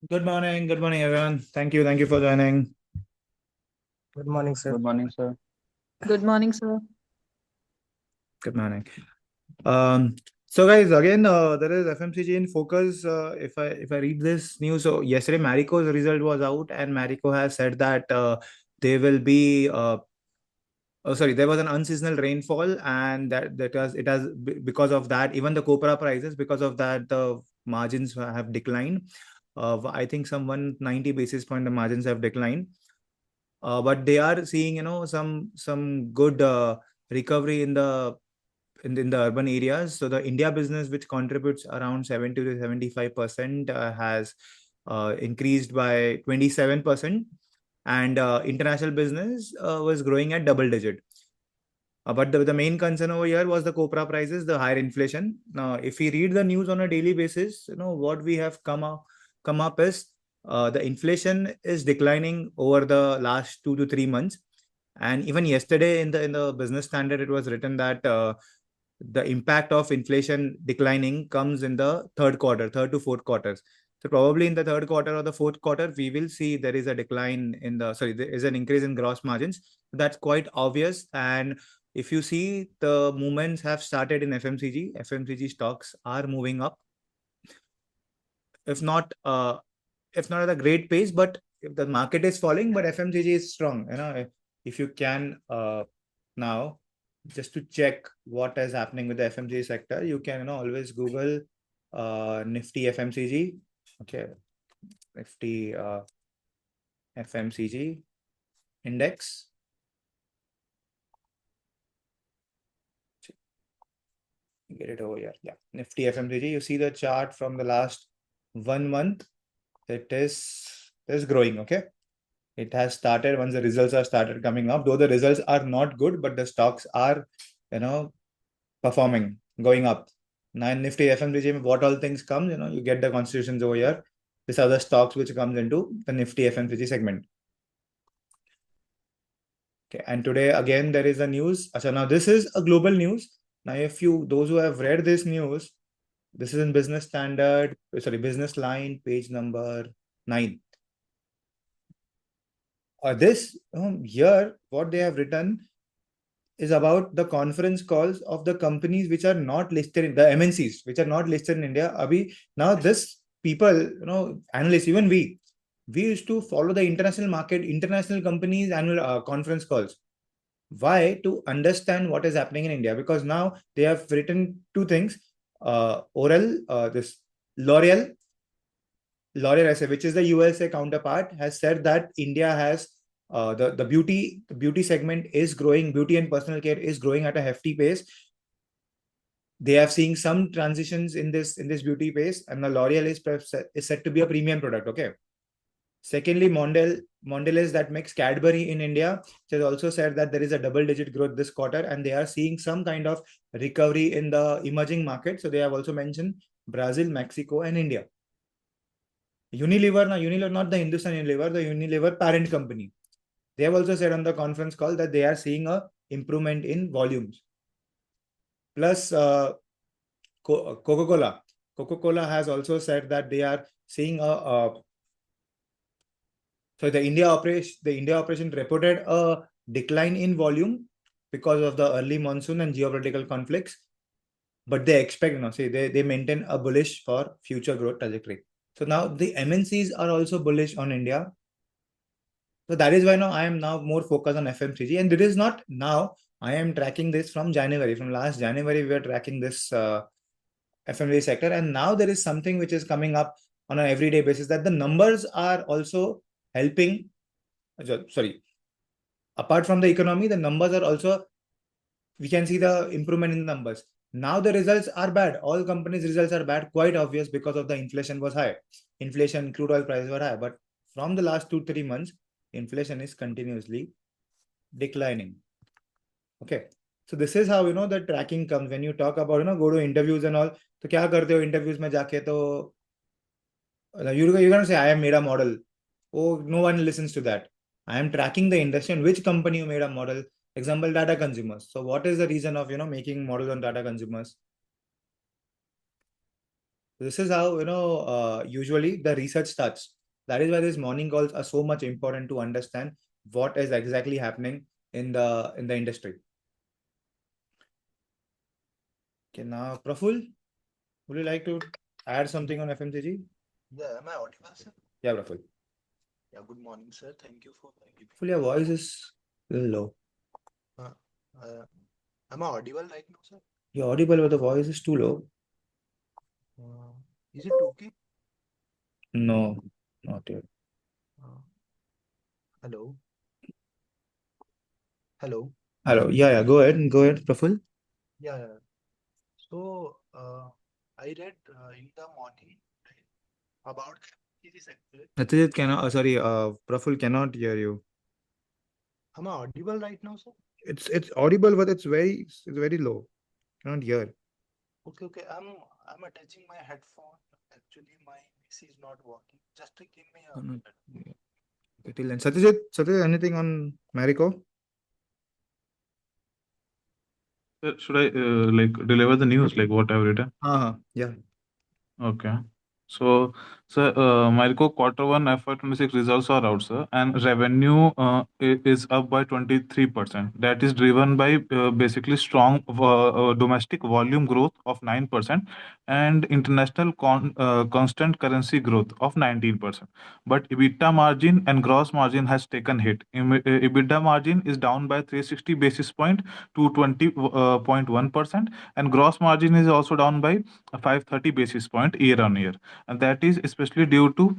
Good morning, everyone. Thank you for joining. Good morning, sir. Good morning, sir. Good morning, sir. Good morning. Um, so guys, again, there is FMCG in focus. If I read this news, so yesterday Marico's result was out, and Marico has said that they will be. Oh, sorry, there was an unseasonal rainfall, and because of that, even the copra prices, because of that, the margins have declined. I think some 190 basis point the margins have declined. But they are seeing some good recovery in the urban areas. So the India business, which contributes around 70 to 75%, has increased by 27%, and international business was growing at double digit. But the main concern over here was the copra prices, the higher inflation. Now, if we read the news on a daily basis, what we have come up is the inflation is declining over the last 2 to 3 months. And even yesterday in the Business Standard, it was written that the impact of inflation declining comes in the third to fourth quarters. So probably in the third quarter or the fourth quarter, we will see there is a decline there is an increase in gross margins. That's quite obvious. And if you see, the movements have started in FMCG. FMCG stocks are moving up, if not at a great pace, but if the market is falling, but FMCG is strong. If you can now, just to check what is happening with the FMCG sector, you can always Google Nifty FMCG. Okay, Nifty FMCG index. Get it over here. Yeah, Nifty FMCG. You see the chart from the last 1 month. It is growing. Okay, it has started once the results are started coming up. Though the results are not good, but the stocks are, performing, going up. Now in Nifty FMCG, what all things comes, you get the constitutions over here. These are the stocks which comes into the Nifty FMCG segment. Okay, and today again there is a news. So now this is a global news. Now, those who have read this news, this is in Business Line, page number 9. This here, what they have written is about the conference calls of the companies which are not listed in the MNCs, which are not listed in India. Now this people, analysts, even we used to follow the international market, international companies' annual conference calls. Why? To understand what is happening in India, because now they have written two things. This L'Oreal SA, which is the USA counterpart, has said that India has the beauty segment is growing. Beauty and personal care is growing at a hefty pace. They are seeing some transitions in this beauty pace, and the L'Oreal is set to be a premium product. Okay. Secondly, Mondelez, that makes Cadbury in India, has also said that there is a double-digit growth this quarter, and they are seeing some kind of recovery in the emerging market. So they have also mentioned Brazil, Mexico, and India. Unilever, not the Hindustan Unilever, the Unilever parent company. They have also said on the conference call that they are seeing a improvement in volumes. Plus, Coca-Cola. Coca-Cola has also said that they are seeing the India operation reported a decline in volume because of the early monsoon and geopolitical conflicts, but they expect, they maintain a bullish for future growth trajectory. So now the MNCs are also bullish on India. So that is why now I am now more focused on FMCG, and it is not now. I am tracking this from January. From last January, we are tracking this FMCG sector, and now there is something which is coming up on an everyday basis, that the numbers are also helping. Sorry, apart from the economy, the numbers are also, we can see the improvement in the numbers. Now the results are bad. All companies' results are bad, quite obvious, because of the inflation was high. Inflation, crude oil prices were high, but from the last 2-3 months, inflation is continuously declining. Okay. So this is how the tracking comes. When you talk about go to interviews and all, तो क्या करते हो interviews में जाके, तो you're gonna say I have made a model. Oh, no one listens to that. I am tracking the industry and which company you made a model. Example, Tata Consumers. So what is the reason of making models on Tata Consumers? This is how, usually the research starts. That is why these morning calls are so much important to understand what is exactly happening in the industry. Okay, now Praful, would you like to add something on FMCG? Yeah, am I audible, sir? Yeah, Praful. Yeah, good morning, sir. Thank you for giving Praful, me your the voice is a little low. uh, uh, am I audible right now, sir? You're audible, but the voice is too low. Uh, is it okay? No, not yet. Uh, hello, hello. Hello. Yeah, yeah. Go ahead. Go ahead, Praful. Yeah, yeah. So, I read in the morning right, about FMCG sector. Satyajit cannot. Sorry, Praful cannot hear you. Am I audible right now, sir? It's audible, but it's very low. Cannot hear. Okay, okay. I'm attaching my headphone. Actually, my PC is not working. Just give me a No, no. minute. Yeah. Okay, till then. Satyajit, anything on Marico? Should I like deliver the news like what I've written? Yeah. Okay. So, sir, Marico quarter one FY 26 results are out, sir, and revenue is up by 23%. That is driven by basically strong domestic volume growth of 9% and international constant currency growth of 19%. But EBITDA margin and gross margin has taken hit. EBITDA margin is down by 360 basis point to 20.1%, and gross margin is also down by 530 basis point year on year, and that is especially due to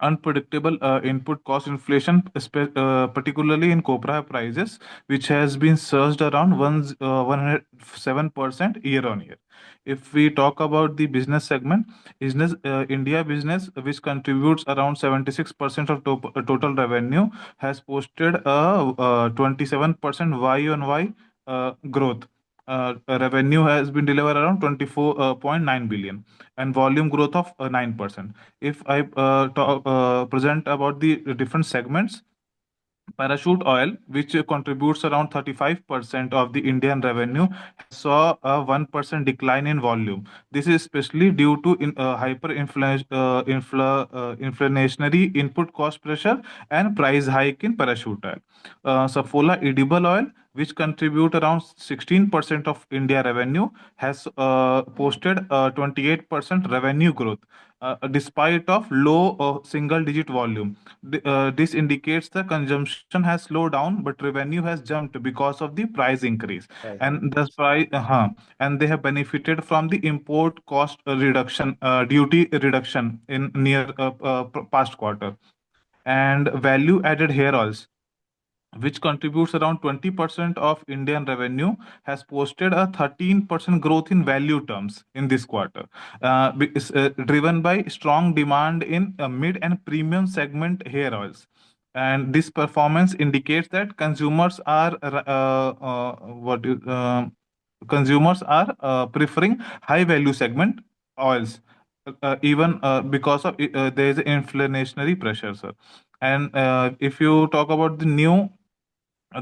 unpredictable input cost inflation, particularly in copra prices, which has been surged around 107% year on year. If we talk about the business segment, business India business, which contributes around 76% of total revenue, has posted a 27% Y on Y growth. Revenue has been delivered around 24.9 billion and volume growth of 9%. If I present about the different segments, Parachute oil, which contributes around 35% of the Indian revenue, saw a 1% decline in volume. This is especially due to inflationary input cost pressure and price hike in parachute oil. Saffola edible oil, which contribute around 16% of India revenue, has posted 28% revenue growth despite of low single digit volume. This indicates the consumption has slowed down, but revenue has jumped because of the price increase, Right. and the price, and they have benefited from the import cost reduction, duty reduction in near past quarter, and value added hair oils, which contributes around 20% of Indian revenue, has posted a 13% growth in value terms in this quarter, driven by strong demand in mid and premium segment hair oils. And this performance indicates that consumers are preferring high value segment oils, even because of there is inflationary pressure, sir. And if you talk about the new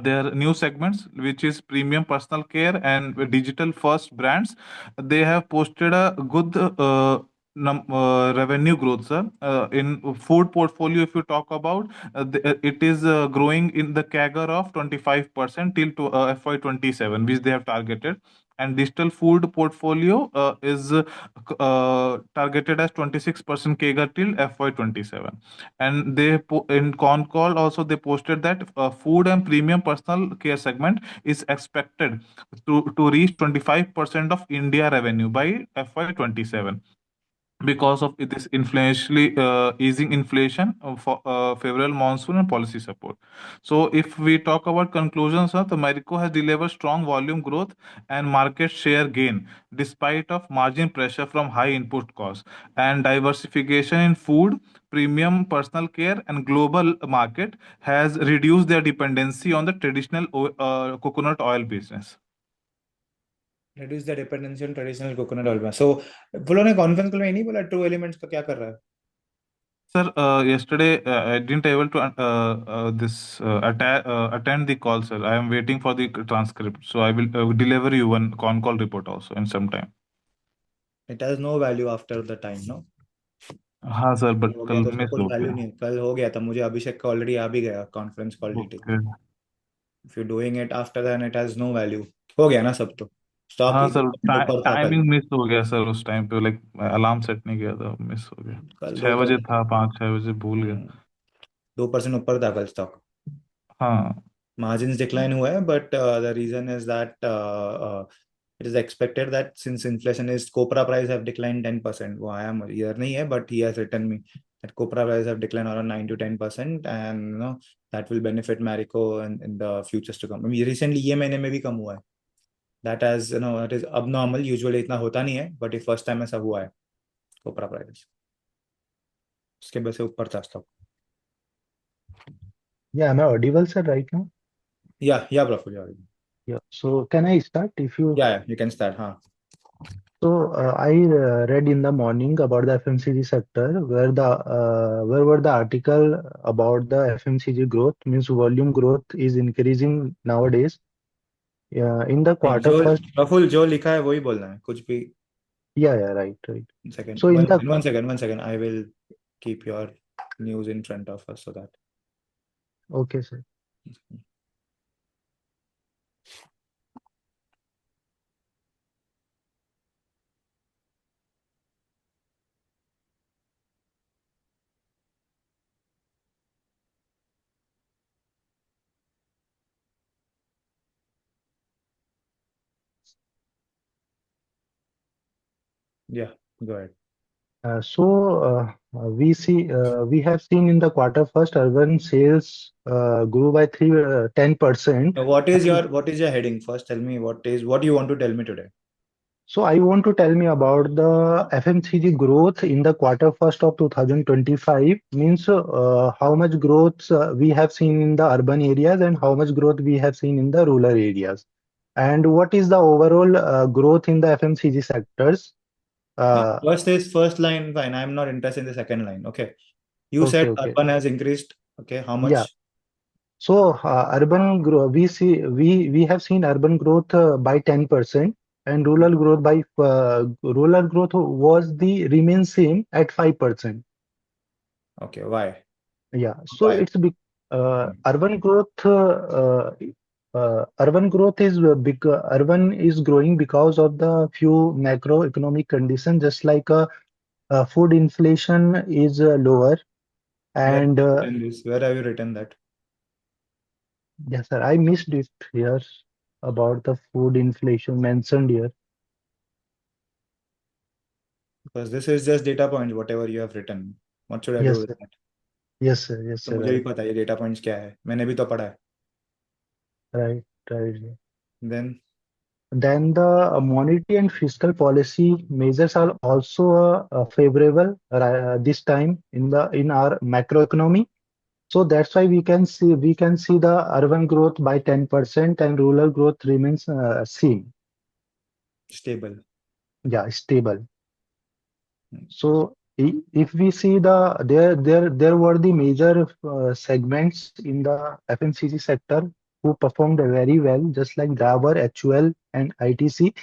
their new segments, which is premium personal care and digital first brands, they have posted a good revenue growth, sir. In food portfolio, if you talk about, it is growing in the CAGR of 25% till to FY 27, which they have targeted. And digital food portfolio is targeted as 26% CAGR till FY 27. And in con call also they posted that food and premium personal care segment is expected to reach 25% of India revenue by FY 27 because of this inflationary easing inflation for favorable monsoon and policy support. So if we talk about conclusions, the Marico has delivered strong volume growth and market share gain despite of margin pressure from high input costs, and diversification in food, premium personal care and global market has reduced their dependency on the traditional coconut oil business. Reduce the dependency on traditional coconut oil. So बोलो ने conference call में नहीं बोला true elements का क्या कर रहा है? Sir, yesterday I didn't able to this attend the call, sir. I am waiting for the transcript, so I will deliver you one con call report also in some time. It has no value after the time, no? हाँ sir, but हो गया कल तो उसका miss कुछ हो value गया। नहीं है। कल हो गया था, मुझे अभिषेक का ऑलरेडी आ भी गया conference call detail. Okay. If you doing it after then it has no value. हो गया ना सब तो। स्टॉक हाँ सर, ऊपर था कल। टाइमिंग मिस हो गया सर उस टाइम पे, लाइक अलार्म सेट नहीं किया था, मिस हो गया। कल 6 बजे था, 5-6 बजे भूल गया। 2% ऊपर था कल स्टॉक। हाँ Margins decline हुआ है, but the reason is that it is expected that since inflation is copra price have declined 10%. वो आया इधर नहीं है, but he has written me that copra price have declined around 9 to 10%, and that will benefit Marico in the futures to come. I mean, recently ये महीने में भी कम हुआ है. That has that is abnormal. Usually इतना होता नहीं है, but इस first time ऐसा हुआ है copra price. उसके वजह से ऊपर था stock. Yeah, am I audible, sir, right now? Yeah, Praful, yeah. Yeah. So can I start if you? Yeah, you can start. हाँ. So I read in the morning about the FMCG sector where were the article about the FMCG growth means volume growth is increasing nowadays. In the नहीं, quarter जो first. Praful जो लिखा है वही बोलना है, कुछ भी। Yeah, right, right. Second, So in the one second. I will keep your news in front of us so that. okay, sir. Yeah, go ahead. We have seen in the quarter first urban sales grew by 10%. Now, what is your heading? First, tell me what you want to tell me today. So I want to tell me about the FMCG growth in the quarter first of 2025 means how much growth we have seen in the urban areas and how much growth we have seen in the rural areas. And what is the overall growth in the FMCG sectors? Uh, First line, fine. I'm not interested in the second line. Okay. You said okay. urban has increased. Okay, how Yeah. much? So urban growth, we have seen urban growth by 10% and rural growth was the remain same at 5%. Okay, why? Yeah, so Why? it's big. Hmm. Urban growth is big. Urban is growing because of the few macroeconomic conditions, just like food inflation is lower. Where have And you written this? Where have you written that? yes, sir, I missed it here about the food inflation mentioned here. Because this is just data points, whatever you have written. What should I do Yes, with sir. that? Yes, sir. Yes, तो sir. मुझे भी Right, पता है ये data points क्या है, मैंने भी तो पढ़ा है। right, right. Then Then the monetary and fiscal policy measures are also favorable this time in our macroeconomy. So that's why we can see the urban growth by 10% and rural growth remains same. stable. Yeah, stable. Hmm. So if we see there were the major segments in the FMCG sector who performed very well, just like Dabur, HUL, and ITC.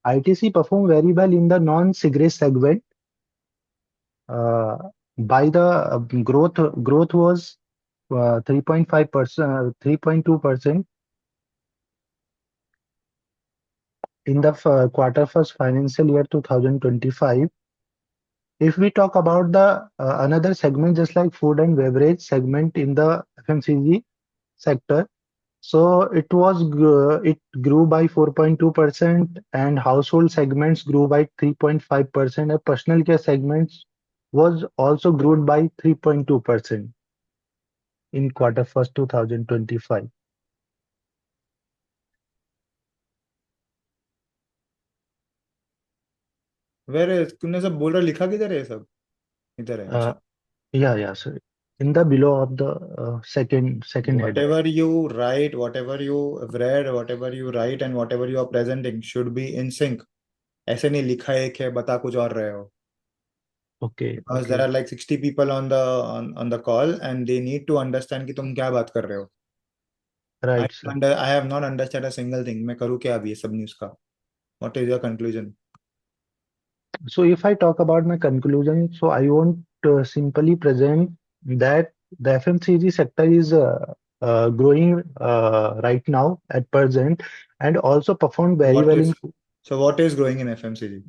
ITC performed very well in the non-cigarette segment. Uh, by the growth was 3.5%, 3.2% in the quarter first financial year 2025. If we talk about the another segment, just like food and beverage segment in the FMCG sector, so it grew by 4.2% and household segments grew by 3.5% and personal care segments was also grew by 3.2% in quarter first 2025. Where is तूने सब बोल रहा, लिखा किधर है ये सब? इधर है, Uh, अच्छा। yeah, so in the below of the second header. Whatever you write, whatever you have read, whatever you write and whatever you are presenting should be in sync. ऐसे नहीं लिखा एक है, बता कुछ और रहे हो। Okay, Because there okay, are like 60 people on the call and they need to understand कि तुम क्या बात कर रहे हो। right, sir. I have not understood a single thing. मैं करूँ क्या अभी ये सब न्यूज़ का? What is your conclusion? So if I talk about my conclusion, so I want to simply present that the FMCG sector is growing right now at present and also performed very What well in. is so what is growing in FMCG?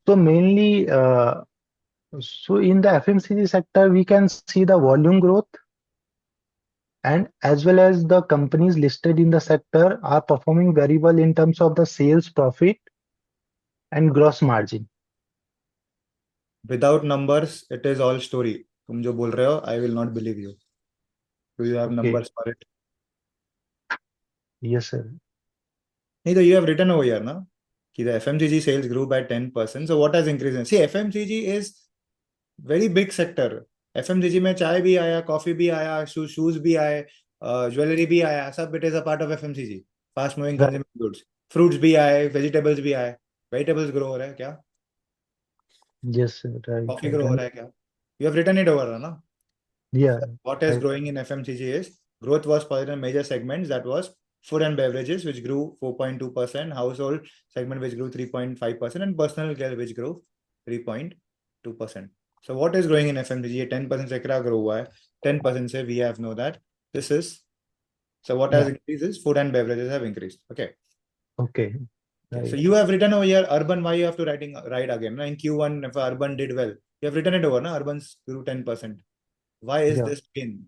So mainly, so in the FMCG sector, we can see the volume growth, and as well as the companies listed in the sector are performing very well in terms of the sales profit and gross margin. Without numbers, it is all story. तुम जो बोल रहे हो, I will not believe you. Do you have Okay, numbers for it? yes, sir. नहीं तो you have written over here, ना, कि the FMCG sales grew by 10%. So what has increased? See, FMCG is very big sector. FMCG में चाय भी आया, coffee भी आया, शूज भी आए, ज्वेलरी भी आया, सब it is a part of FMCG. Fast moving Right. consumer goods. Fruits भी आए, vegetables भी आए. Vegetables grow हो रहा है क्या? Yes, sir. Right, coffee right. Grow हो And रहा है क्या? You have written it over, ना? yeah, What is right. growing in FMCG is growth was positive in major segments, that was food and beverages, which grew 4.2%, household segment, which grew 3.5%, and personal care, which grew 3.2%. So what is growing in FMCG? 10% से क्या grow हुआ है? 10% से we have know that this is, so what has Yeah. increased is food and beverages have increased. Okay. Okay. Okay. So Right. you have written over here urban. Why you have to write again? In Q1, if urban did well, you have written it over. Na? Urban grew 10%. Why is Yeah. this again?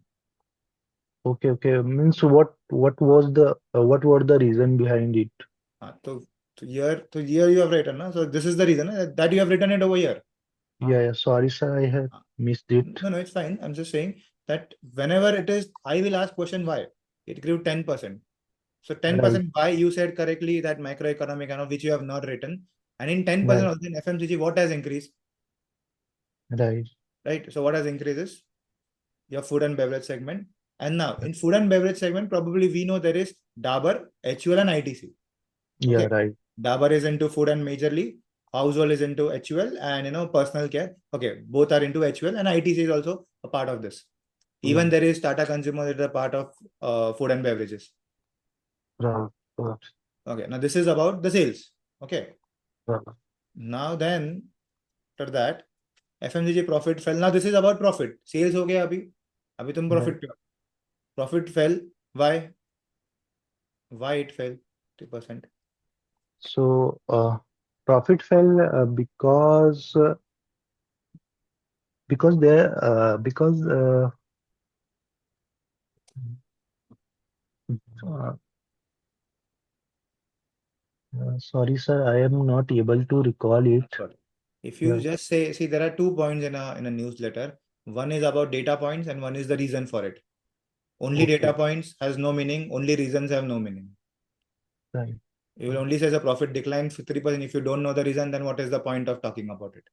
Okay. Okay. Means what were the reason behind it? So here you have written, na? So this is the reason, na, that you have written it over here. Yeah. Yeah. Sorry, sir. I have missed it. No, it's fine. I'm just saying that whenever it is, I will ask question why. It grew 10%. So 10% Right. why you said correctly that macroeconomic, which you have not written. And in 10% Right. also in FMCG, what has increased? Right. Right? So what has increased is your food and beverage segment. And now in food and beverage segment, probably we know there is Dabur, HUL and ITC. Yeah. Okay. Right. Dabur is into food and majorly. Household is into HUL and personal care. Okay, both are into HUL and ITC is also a part of this. Even Yeah. there is Tata Consumer that is a part of food and beverages. Right. Right. Okay, now this is about the sales. Okay, Right. now then after that FMCG profit fell. Now this is about profit. Sales हो गया अभी तुम Right. profit पे हो. Profit fell. Why? Why it fell 3%? So, profit fell because there because uh, sorry, sir, I am not able to recall it. Sorry. If you Yeah. just say, see, there are 2 points in a newsletter. One is about data points and one is the reason for it. Only Okay. data points has no meaning. Only reasons have no meaning. Right. You will only say the profit declined 3%. If you don't know the reason, then what is the point of talking about it?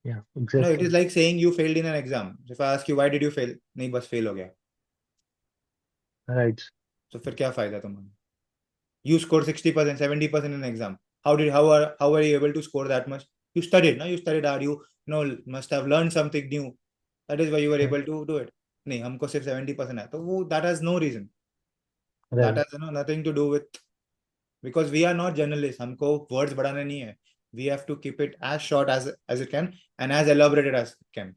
Yeah. It Exactly. is like saying you failed in an exam. If I ask you why did you fail, नहीं बस fail हो गया. Right. So फिर क्या फायदा तुम्हारा? You scored 60%, 70% in an exam. How are you able to score that much? You studied, no? You studied hard. You must have learned something new. That is why you were Right. able to do it. नहीं हमको सिर्फ 70% है तो वो that has no reason. That Right. has nothing to do with, because we are not journalists. हमको words बढ़ाने नहीं है. We have to keep it as short as it can and as elaborated as it can.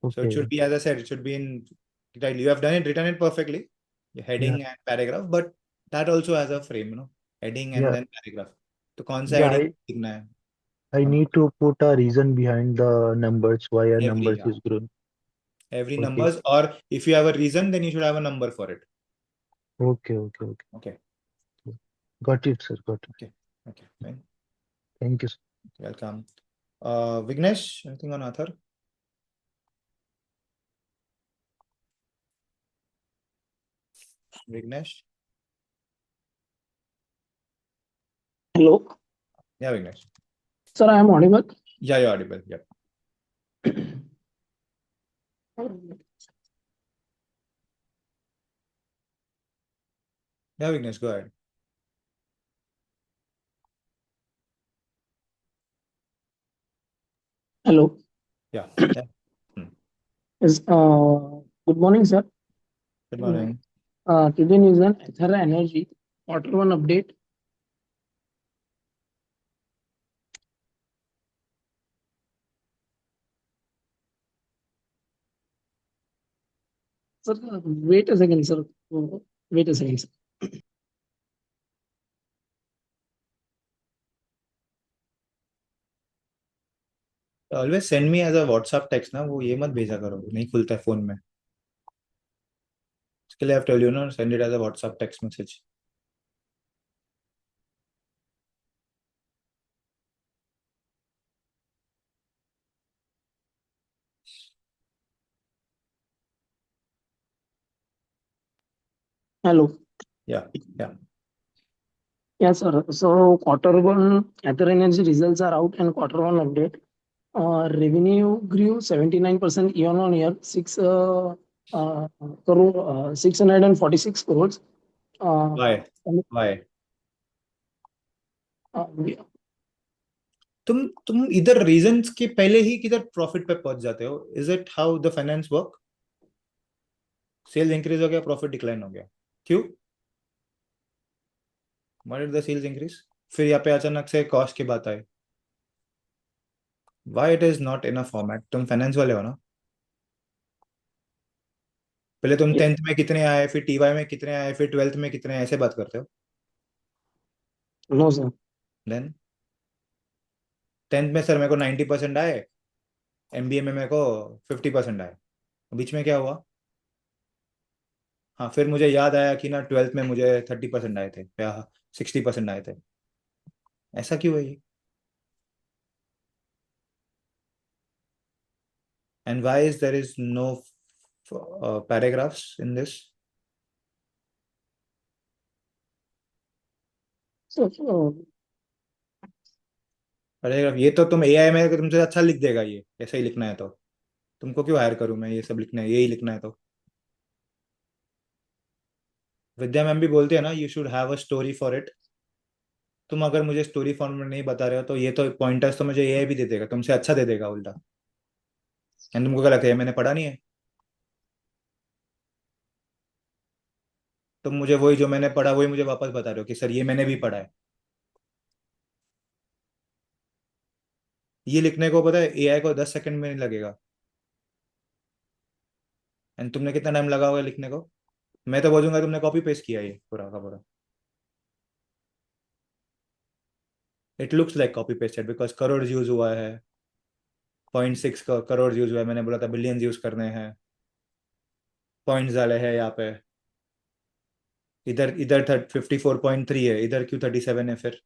So it Okay. should be, as I said, it should be in title. You have written it perfectly, the heading and paragraph, but that also has a frame, heading and Yeah. then paragraph. तो कौन सा Yeah. heading लिखना है? I need to put a reason behind the numbers, why a numbers Yeah. is growing. Every Okay. numbers, or if you have a reason, then you should have a number for it. Okay. Okay. Okay. Okay. Got it, sir. Got it. Okay. Fine. Thank you, sir. Welcome. Vignesh, anything on author? Vignesh? Hello, Yeah, Vignesh. sir. I am audible. Yeah, you're audible. Yeah. Yeah, Vignesh, go ahead. Hello. Yeah. Yes. Good morning, sir. Good morning. Today news on Ether Energy Quarter 1 update. Sir, wait a second, sir. Wait a second, sir. Always send me as a WhatsApp text ना, वो ये मत भेजा करो, नहीं खुलता है phone में। इसके लिए आई टेल यू ना, send it as a WhatsApp text message. Hello. या या Yes, sir. So quarter one, Aether Energy results are out and quarter one update. Revenue grew 79% year on year, 646 crores. Why And, why we- तुम इधर reasons के पहले ही किधर profit पे पहुंच जाते हो? Is it how the finance work? Sales increase हो गया, प्रॉफिट डिक्लाइन हो गया, क्यों? Why did the sales increase? फिर यहाँ पे अचानक से कॉस्ट की बात आई। Why it is not in a format? तुम फाइनेंस वाले हो ना? पहले तुम 10th में कितने आए, फिर टीवाई में कितने आए, फिर 12th में कितने आए, ऐसे बात करते हो? no, sir. देन 10th में सर मेरे को 90% आए, एमबीए में मेरे को 50% आए, बीच में क्या हुआ? हाँ, फिर मुझे याद आया कि ना 12th में मुझे 30% आए थे या 60% आए थे। ऐसा क्यों है ये? And why is there is no paragraphs in this? So, paragraph ये तो तुम एआई में तुमसे अच्छा लिख देगा, ये ऐसा ही लिखना है तो तुमको क्यों हायर करूं मैं? ये सब लिखना है, यही लिखना है तो। विद्या मैम भी बोलती है ना, you should have a story for it. तुम अगर मुझे स्टोरी फॉर्म में नहीं बता रहे हो तो ये तो पॉइंटर्स तो मुझे एआई भी दे देगा, तुमसे अच्छा दे देगा उल्टा। एंड तुमको क्या लगता है मैंने पढ़ा नहीं है? तुम मुझे वही जो मैंने पढ़ा वही मुझे वापस बता रहे हो कि सर ये मैंने भी पढ़ा है। ये लिखने को पता है एआई को 10 सेकंड में नहीं लगेगा। एंड तुमने कितना टाइम लगा होगा लिखने को? मैं तो बोलूंगा तुमने कॉपी पेस्ट किया ये पूरा का पूरा। It looks like copy pasted because crore use हुआ है, 0.6 करोड़ यूज हुआ है, मैंने बोला था बिलियन यूज करने हैं, पॉइंट्स डाले हैं यहाँ पे। इधर इधर 54.3 है, इधर क्यों 37 है? फिर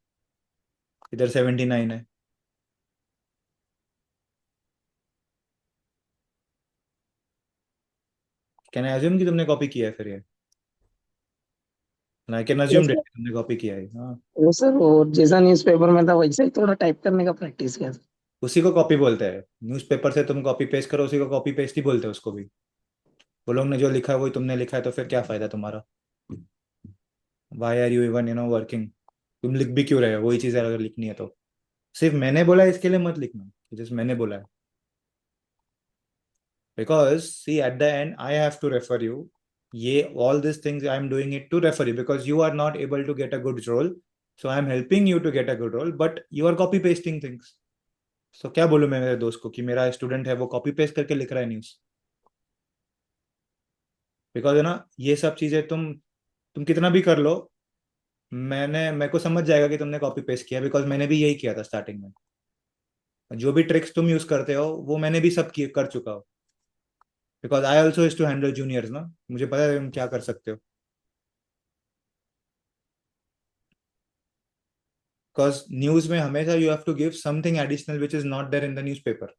इधर 79 है। कैन आई अज्यूम कि तुमने कॉपी किया है फिर ये? I can assume yes, that sir. तुमने कॉपी किया है, हाँ। Yes, sir. और जैसा न्यूज़पेपर में था वैसे ही थोड़ा टाइप करने का प्रैक्टिस किया sir. उसी को कॉपी बोलते हैं, न्यूज़पेपर से तुम कॉपी पेस्ट करो, उसी को कॉपी पेस्ट ही बोलते हैं उसको भी। वो लोग ने जो लिखा है वही तुमने लिखा है, तो फिर क्या फायदा तुम्हारा? Why are you even working? तुम लिख भी क्यों रहे हो? वही चीज अगर लिखनी है तो सिर्फ मैंने बोला है इसके लिए मत लिखना, जैसे मैंने बोला है। Because see at the end I have to refer you. ये all this things I am doing it to refer you because you are not able to get a good role. So I am helping you to get a good role, but you are copy pasting things. So क्या बोलूं मैं मेरे दोस्त को कि मेरा student है वो कॉपी पेस्ट करके लिख रहा है न्यूज? बिकॉज है ना, ये सब चीजें तुम कितना भी कर लो, मेरे को समझ जाएगा कि तुमने कॉपी पेस्ट किया, बिकॉज मैंने भी यही किया था स्टार्टिंग में। जो भी ट्रिक्स तुम यूज करते हो वो मैंने भी सब कर चुका हूँ, because I also is to handle juniors ना, मुझे पता है तुम क्या कर सकते हो। बिकॉज न्यूज में हमेशा you have to give something additional which is not there in the newspaper.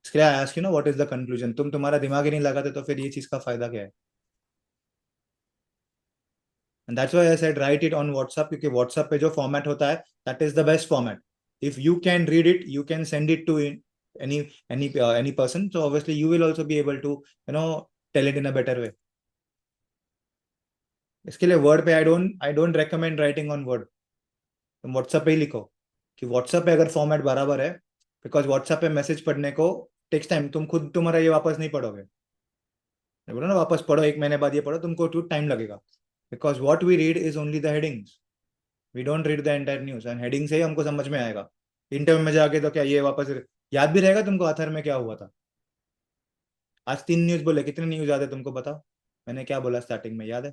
इसके लिए I ask you know what is the conclusion. तुम तुम्हारा दिमाग ही नहीं लगाते तो फिर ये चीज का फायदा क्या है? And that's why I said write it on WhatsApp, क्योंकि व्हाट्सएप पे जो फॉर्मेट होता है that is the best format. If you can read it you can send it to any person, so obviously you will also be able to tell it in a better way. इसके लिए word पे I don't recommend writing on word. तुम WhatsApp पे ही लिखो कि WhatsApp पे अगर format बराबर है, बिकॉज व्हाट्सएप पे मैसेज पढ़ने को टेक्स्ट टाइम, तुम खुद तुम्हारा ये वापस नहीं पढ़ोगे। मैं बोला ना वापस पढ़ो, 1 महीने बाद ये पढ़ो, तुमको टाइम लगेगा। Because what we read is only the headings, we don't read the entire news, and heading से ही हमको समझ में आएगा। इंटरव्यू में जाके तो क्या ये वापस याद भी रहेगा तुमको आथर में क्या हुआ था? आज 3 न्यूज बोले, कितने न्यूज याद है तुमको बताओ? मैंने क्या बोला स्टार्टिंग में, याद है?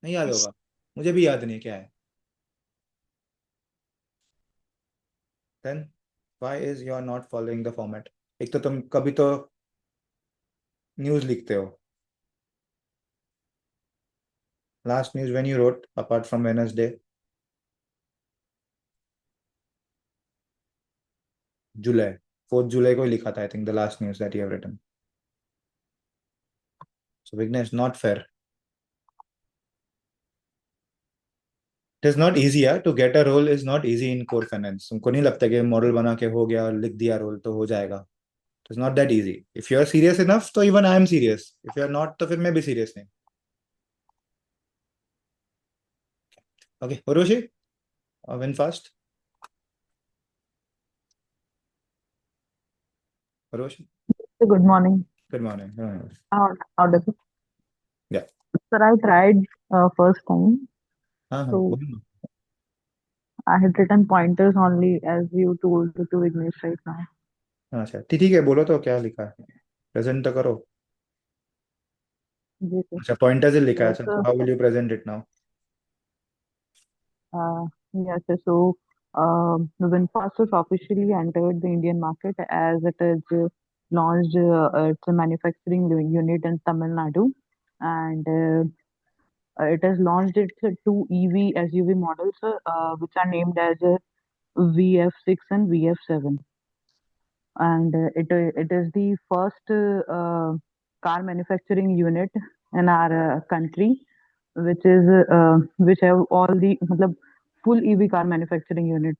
नहीं याद होगा, मुझे भी याद नहीं क्या है। Then why is you are not following the format? एक तो तुम कभी तो न्यूज लिखते हो। Last news when you wrote apart from Wednesday? जुलाई, 4th जुलाई को ही लिखा था I think, the last news that you have written. So Vignesh, not fair. It is not easy यार, to get a role is not easy in core finance. तुमको नहीं लगता कि मॉडल बना के हो गया और लिख दिया रोल तो हो जाएगा? It's not that easy. If you are serious enough तो even I am serious, if you are not तो फिर मैं भी सीरियस नहीं। Okay Hiroshi, win fast. Hiroshi, Good morning. Good morning. How does it? या, Sir, I tried first time, हाँ हाँ so बोलो ना। I had written pointers only as you told to Vignesh right now. अच्छा ठीक है, बोलो तो क्या लिखा है, प्रेजेंट तो करो। Yes, sir. अच्छा पॉइंटर्स ही लिखा है, Yes, अच्छा sir. How will you present it now? Yes, sir. So, VinFast has officially entered the Indian market as it is launched its manufacturing unit in Tamil Nadu, and it has launched its two EV SUV models, which are named as VF6 and VF7. And it is the first car manufacturing unit in our country which have all the matlab, full EV car manufacturing unit.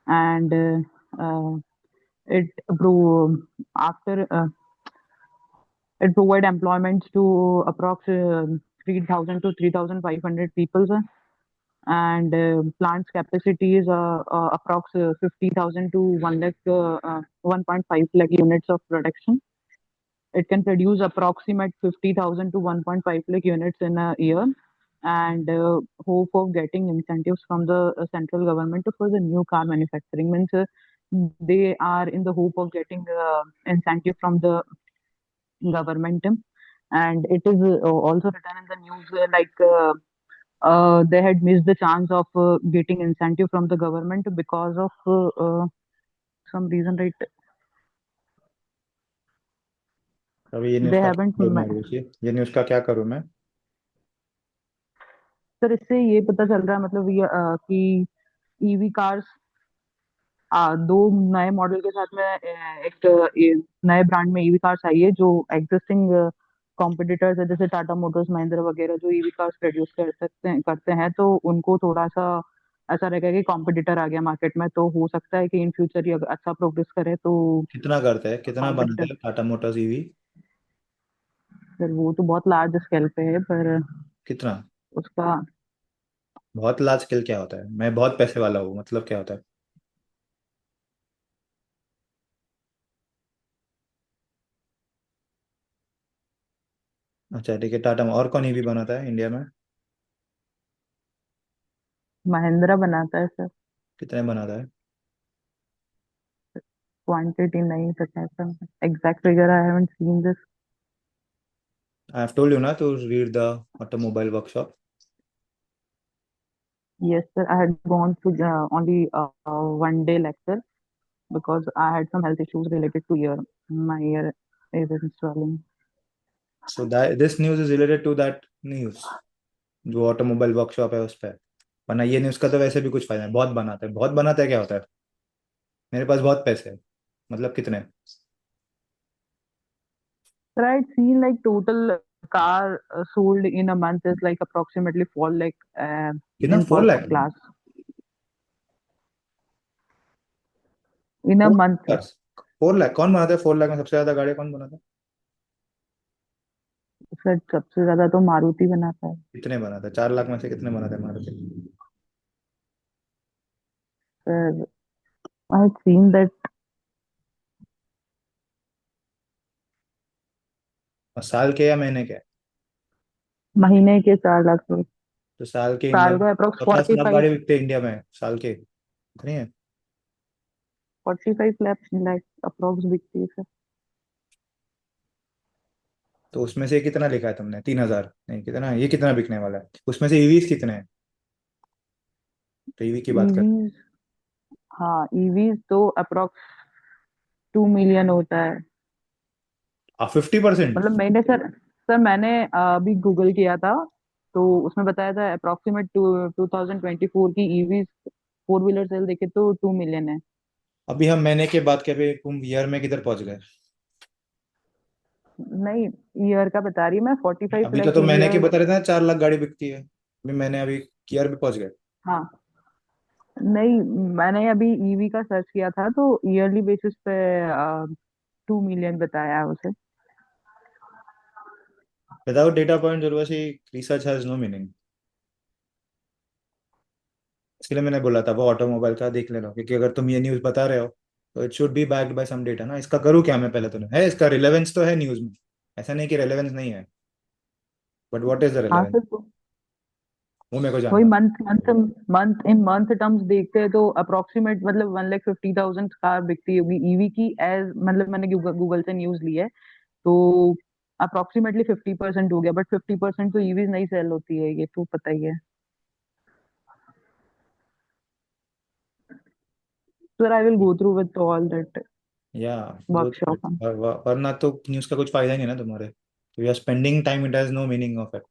And it pro after it provide employments to approx 3,000 to 3,500 people, sir. And plant's capacity is approx 50,000 to 1 lakh 1.5 lakh units of production. It can produce approximate 50,000 to 1.5 lakh units in a year, and hope of getting incentives from the central government for the new car manufacturing. Means they are in the hope of getting incentive from the government. And it is also written in the news they had missed the chance of getting incentive from the government because of some reason, right? अभी ये news They का क्या haven't. करूँ मैं Hiroshi? ये news का क्या करूँ मैं? सर इससे ये पता चल रहा है मतलब ये कि ईवी कार्स दो नए मॉडल के साथ में एक नए ब्रांड में ईवी कार्स आई है जो एग्जिस्टिंग कॉम्पिटिटर्स है जैसे टाटा मोटर्स महिंद्रा वगैरह जो ईवी कार्स प्रोड्यूस करते हैं तो उनको थोड़ा सा ऐसा रहेगा कि कॉम्पिटिटर आ गया मार्केट में, तो हो सकता है कि इन फ्यूचर ये अगर अच्छा प्रोग्रेस करे तो कितना करते हैं, कितना बनाते कॉम्पिटिटर। हैं टाटा मोटर्स ईवी? सर वो तो बहुत लार्ज स्केल पे है पर कितना? उसका बहुत लार्ज स्केल क्या होता है? मैं बहुत पैसे वाला हूँ, मतलब क्या होता है? अच्छा ठीक है, टाटा और कौन ईवी बनाता है इंडिया में? महिंद्रा बनाता है सर। कितने बनाता है? क्वांटिटी नहीं पता है sir, exact figure I haven't seen this. I have told you ना to read the automobile workshop. Yes, sir. I had gone to only 1 day lecture because I had some health issues related to ear. My ear is swelling. So this news is related to that news जो automobile workshop है उस पर। वरना ये news का तो वैसे भी कुछ फायदा नहीं। बहुत बनाता है, बहुत बनाता है क्या होता है? मेरे पास बहुत पैसे हैं, मतलब कितने? But I had seen like total car sold in a month is like approximately 4 lakh कितना, in 4 first lakh class in a 4 month. 4 lakh कौन बनाता है? 4 लाख में सबसे ज्यादा गाड़ी कौन बनाता है? सर सबसे ज्यादा तो मारुति बनाता है कितने बनाता है? 4 लाख में से कितने बनाता है Maruti? Sir. I had seen that और साल के या महीने के? महीने के 4 लाख, तो साल के इंडिया साल में का अप्रोक्स 50 लाख 45। गाड़ी बिकते हैं इंडिया में साल के। नहीं है? 45 लाख अप्रोक्स बिकती है सर। तो उसमें से कितना लिखा है तुमने? 3,000 नहीं, कितना ये कितना बिकने वाला है? उसमें से ईवीज कितने हैं? तो ईवी की बात कर। ईवीज, हाँ ईवीज तो अप्रोक्स 2 मिलियन होता है। 50%? मतलब मैंने सर, मैंने अभी गूगल किया था, तो उसमें बताया था अप्रोक्सीमेट 2024 की ईवीज फोर व्हीलर सेल देखे तो 2 मिलियन है। अभी हम महीने के बात कर रहे हैं, तुम ईयर में किधर पहुंच गए? नहीं, ईयर का बता रही हूँ मैं, 45 अभी तो लाख तुम महीने की ईयर। बता रहे थे ना, 4 लाख गाड़ी बिकती है। अभी मैंने अभी ईयर पे पहुंच गए। हाँ, नहीं मैंने अभी ईवी का सर्च किया था तो ईयरली बेसिस पे 2 मिलियन बताया है उसे। Without data point Urvashi, research has no meaning. इसलिए मैंने बोला था वो ऑटोमोबाइल का देख लेना, क्योंकि अगर तुम ये न्यूज बता रहे हो तो it should be backed by some data ना। इसका करूँ क्या मैं? पहले तो है, इसका रिलेवेंस तो है न्यूज में, ऐसा नहीं कि रेलेवेंस नहीं है, बट व्हाट इज द हाँ रेलेवेंस? सर, वो मेरे को वही जानना था। Month month month in month terms देखते हैं तो अप्रोक्सीमेट मतलब 1,50,000 कार बिकती होगी ईवी की, एज मतलब मैंने गूगल से न्यूज ली है, तो अप्रोक्सीमेटली 50% हो गया, बट 50% तो ईवीज नहीं सेल होती है, ये तो पता ही है। Sir I will go through with all that या गो थ्रू वर्कशॉप। इट। वरना तो न्यूज का कुछ फायदा नहीं है ना तुम्हारे। तो you are spending time, it has no meaning of it.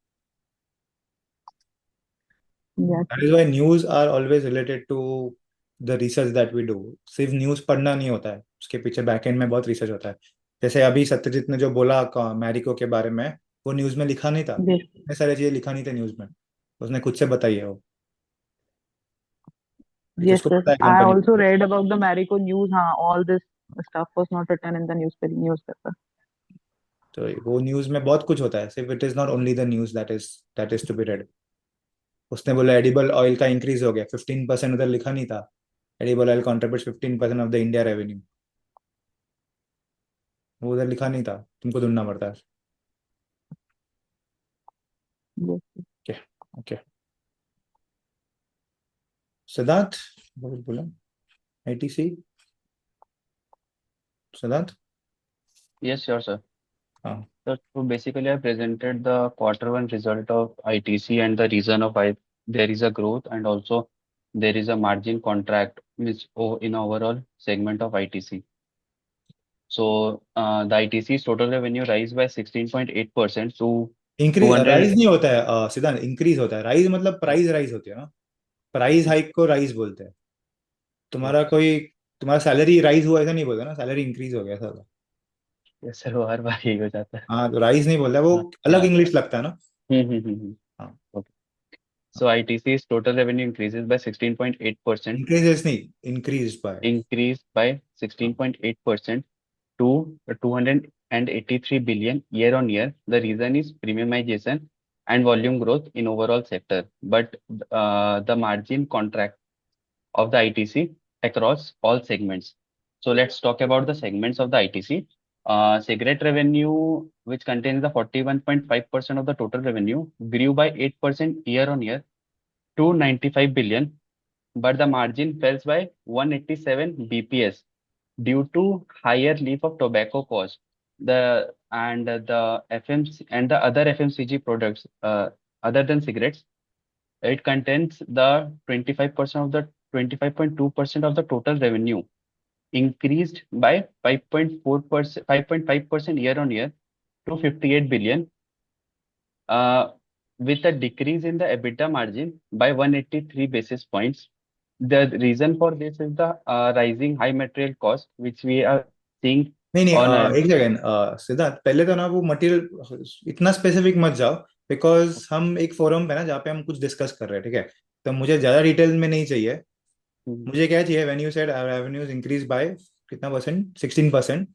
That yes. Is why news are always related to the research that we do. सिर्फ न्यूज पढ़ना नहीं होता है, उसके पीछे बैकएंड में बहुत रिसर्च होता है। जैसे अभी सत्यजीत ने जो बोला मैरिको के बारे में, वो न्यूज में लिखा नहीं था। यस। इतने सारी चीजें लिखा नहीं थे न्यूज में, उसने खुद से बताई है वो, क्योंकि Yes, उसको sir. पता है I company. also read about the Marico news. हाँ, all this stuff was not written in the newspaper. तो वो न्यूज में बहुत कुछ होता है, सिर्फ it is not only the news that is to be read. उसने बोला एडिबल ऑयल का इंक्रीज हो गया 15%, उधर लिखा नहीं था edible oil contribute 15% of the India revenue. वो उधर लिखा नहीं था, तुमको ढूंढना पड़ता है। Yes. ओके। ओके। सिद्धार्थ, बोला ITC. Siddharth. Yes, sure, sir. हाँ। So basically, I presented the quarter one result of ITC and the reason of why there is a growth and also there is a margin contract which in overall segment of ITC. So the ITC's total revenue rise by 16.8% to increase 200. Rise नहीं होता है Siddharth, increase होता है। Rise मतलब price rise होती है ना, price hike को राइज बोलते हैं। तुम्हारा कोई, तुम्हारा सैलरी राइज हुआ ऐसा नहीं बोलते ना, सैलरी इंक्रीज हो गया ऐसा होता है। Yes, sir, वो हर बार यही हो जाता है. हाँ, तो राइज नहीं बोलता, वो हाँ, अलग yeah. इंग्लिश लगता है ना। हम्म. हाँ। Okay. So ITC's total revenue increases by 16.8%, increases नहीं, increase by. increased by 16.8% to 283 billion year on year. The reason is premiumization and volume growth in overall sector, but the margin contract of the ITC across all segments. So let's talk about the segments of the ITC. Cigarette revenue, which contains the 41.5% of the total revenue, grew by 8% year on year to 95 billion, but the margin fell by 187 BPS due to higher leaf of tobacco cost. The FMC and the other FMCG products, other than cigarettes, it contains the 25% of the 25.2% of the total revenue, increased by 5.4%, 5.5% year on year to 58 billion, uh, with a decrease in the EBITDA margin by 183 basis points. The reason for this is the rising high material cost, which we are seeing नहीं नहीं, on a. एक second Siddharth, पहले तो ना वो material इतना specific मत जाओ, बिकॉज हम एक फोरम पे ना जहाँ पे हम कुछ डिस्कस कर रहे हैं, ठीक है? तो मुझे ज्यादा डिटेल में नहीं चाहिए। मुझे क्या चाहिए, when you said revenues increase by कितना percent? 16%।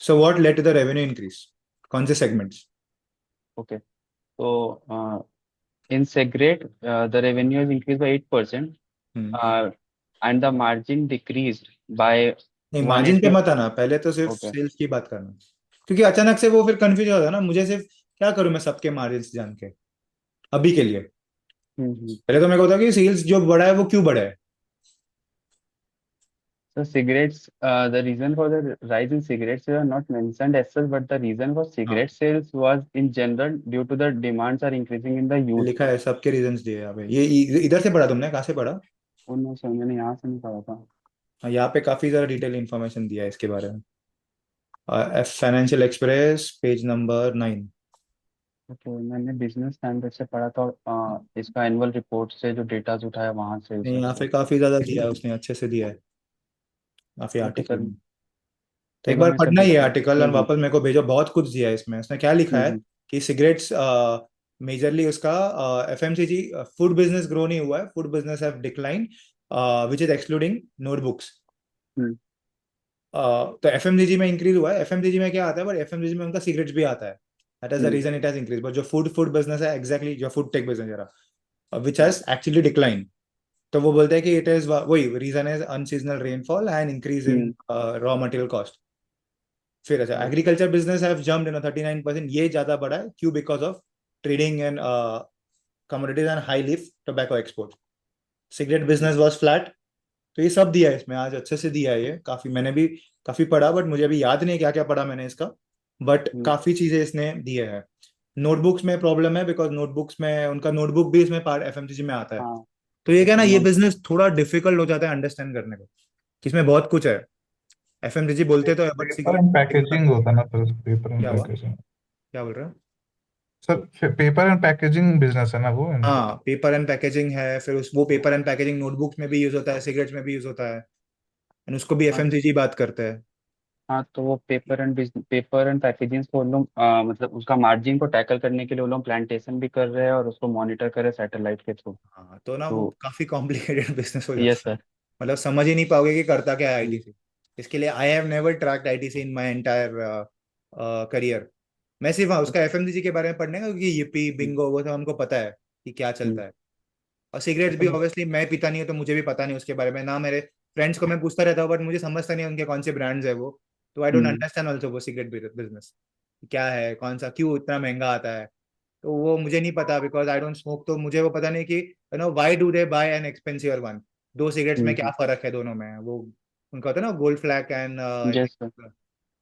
So what led to the revenue increase? कौन से segments? Okay, so in cigarette, the revenue has increased by 8%, and the margin decreased by नहीं, मार्जिन पे 180. मत आना, पहले तो सिर्फ Okay. सेल्स की बात करना, क्योंकि अचानक से वो फिर कंफ्यूज हो जाता है ना। मुझे सिर्फ क्या करूं मैं सबके मार्जिन जान के अभी के लिए? हम्म. पहले तो मेरे को होता कि सेल्स जो बढ़ा है वो क्यों बढ़ा है। So cigarettes, the reason for the rise in cigarette sales are not mentioned as such, but the reason for हाँ cigarette sales was in general due to the demands are increasing in the youth. लिखा है, सबके reasons दिए यहाँ पे। ये इधर से पढ़ा तुमने, कहाँ से पढ़ा? उन समय मैंने यहाँ से नहीं पढ़ा था। हाँ, यहाँ पे काफी ज्यादा डिटेल इंफॉर्मेशन दिया है इसके बारे में। Financial express page number 9। तो मैंने बिजनेस स्टैंडर्ड से पढ़ा था और इसका एनुअल रिपोर्ट से जो डेटा उठाया वहां से नहीं, यहाँ पे रिसर्च काफी ज्यादा दिया है उसने, अच्छे से दिया है काफी आर्टिकल आर्टिकल। में। तो एक चलो बार मैं इसे पढ़ना ही है देखता हूँ। आर्टिकल और वापस मेरे को भेजो, बहुत कुछ दिया है इसमें। उसने क्या लिखा है हम्म। कि सिगरेट्स मेजरली उसका एफएमसीजी फूड बिजनेस ग्रो नहीं हुआ है, food business have decline which is excluding notebooks. Hmm. तो एफएमसीजी में इंक्रीज हुआ है। एफएमसीजी में क्या आता है, बट एफएमसीजी में उनका सिगरेट्स भी आता है, that is the reason it has increase. But जो फूड बिजनेस है एग्जैक्टली, जो फूड टेक बिजनेस है विच हैज एक्चुअली डिक्लाइन। तो वो बोलते हैं कि इट इज वही reason is unseasonal rainfall and increase in raw material cost. फिर अच्छा, एग्रीकल्चर बिजनेस हैव जम्प्ड 39%। ये ज्यादा बढ़ा है, क्यों? Because of trading and commodities and high leaf tobacco export. Cigarette business was flat. तो ये सब दिया है इसमें, आज अच्छे से दिया है ये। काफी मैंने भी काफी पढ़ा, बट मुझे अभी याद नहीं क्या क्या पढ़ा मैंने इसका, बट काफी चीजें इसने दिए हैं। नोटबुक्स में प्रॉब्लम है, बिकॉज नोटबुक्स में उनका नोटबुक भी इसमें पार्ट एफएमसीजी में आता है। हाँ। तो ये क्या ना, ये बिजनेस थोड़ा डिफिकल्ट हो जाता है अंडरस्टैंड करने को, कि इसमें बहुत कुछ है। एफएमसीजी बोलते तो है, but paper and packaging cigarette. होता ना सर, पेपर एंड क्या हुआ? पैकेजिंग। क्या बोल रहे हो? Sir paper and packaging business है ना वो इनका। हाँ, पेपर एंड पैकेजिंग है। फिर उस वो पेपर एंड पैकेजिंग नोटबुक्स में भी यूज होता है, सिगरेट्स में भी यूज होता है, एंड उसको भी हाँ। एफएमसीजी बात करते हैं। हाँ, तो वो पेपर एंड पैकेजिंग को वो लोग मतलब उसका मार्जिन को टैकल करने के लिए वो लोग प्लांटेशन भी कर रहे हैं और उसको मॉनिटर कर रहे हैं सैटेलाइट के थ्रू। हाँ, तो ना वो तो काफी कॉम्प्लिकेटेड बिजनेस हो यस जाता है। सर। मतलब समझ ही नहीं पाओगे कि करता क्या है आईटीसी। इसके लिए I have never tracked ITC in my entire career. मैं सिर्फ उसका एफएमसीजी के बारे में पढ़ने का, क्योंकि यूपी बिंगो वो सब हमको पता है कि क्या चलता है। और सिगरेट्स भी ऑब्वियसली मैं पीता नहीं हूँ, तो मुझे भी पता नहीं उसके बारे में ना। मेरे फ्रेंड्स को मैं पूछता रहता हूँ, बट मुझे समझता नहीं है उनके कौन से ब्रांड्स है वो। तो आई डोंट अंडरस्टैंड ऑल्सो वो सिगरेट बिजनेस क्या है, कौन सा, क्यों इतना महंगा आता है। तो वो मुझे नहीं पता, बिकॉज आई डोंट स्मोक। तो मुझे वो पता नहीं कि why do they buy an expensive one. दो सिगरेट्स में क्या फर्क है दोनों में? वो उनका होता है ना gold flag and yes sir.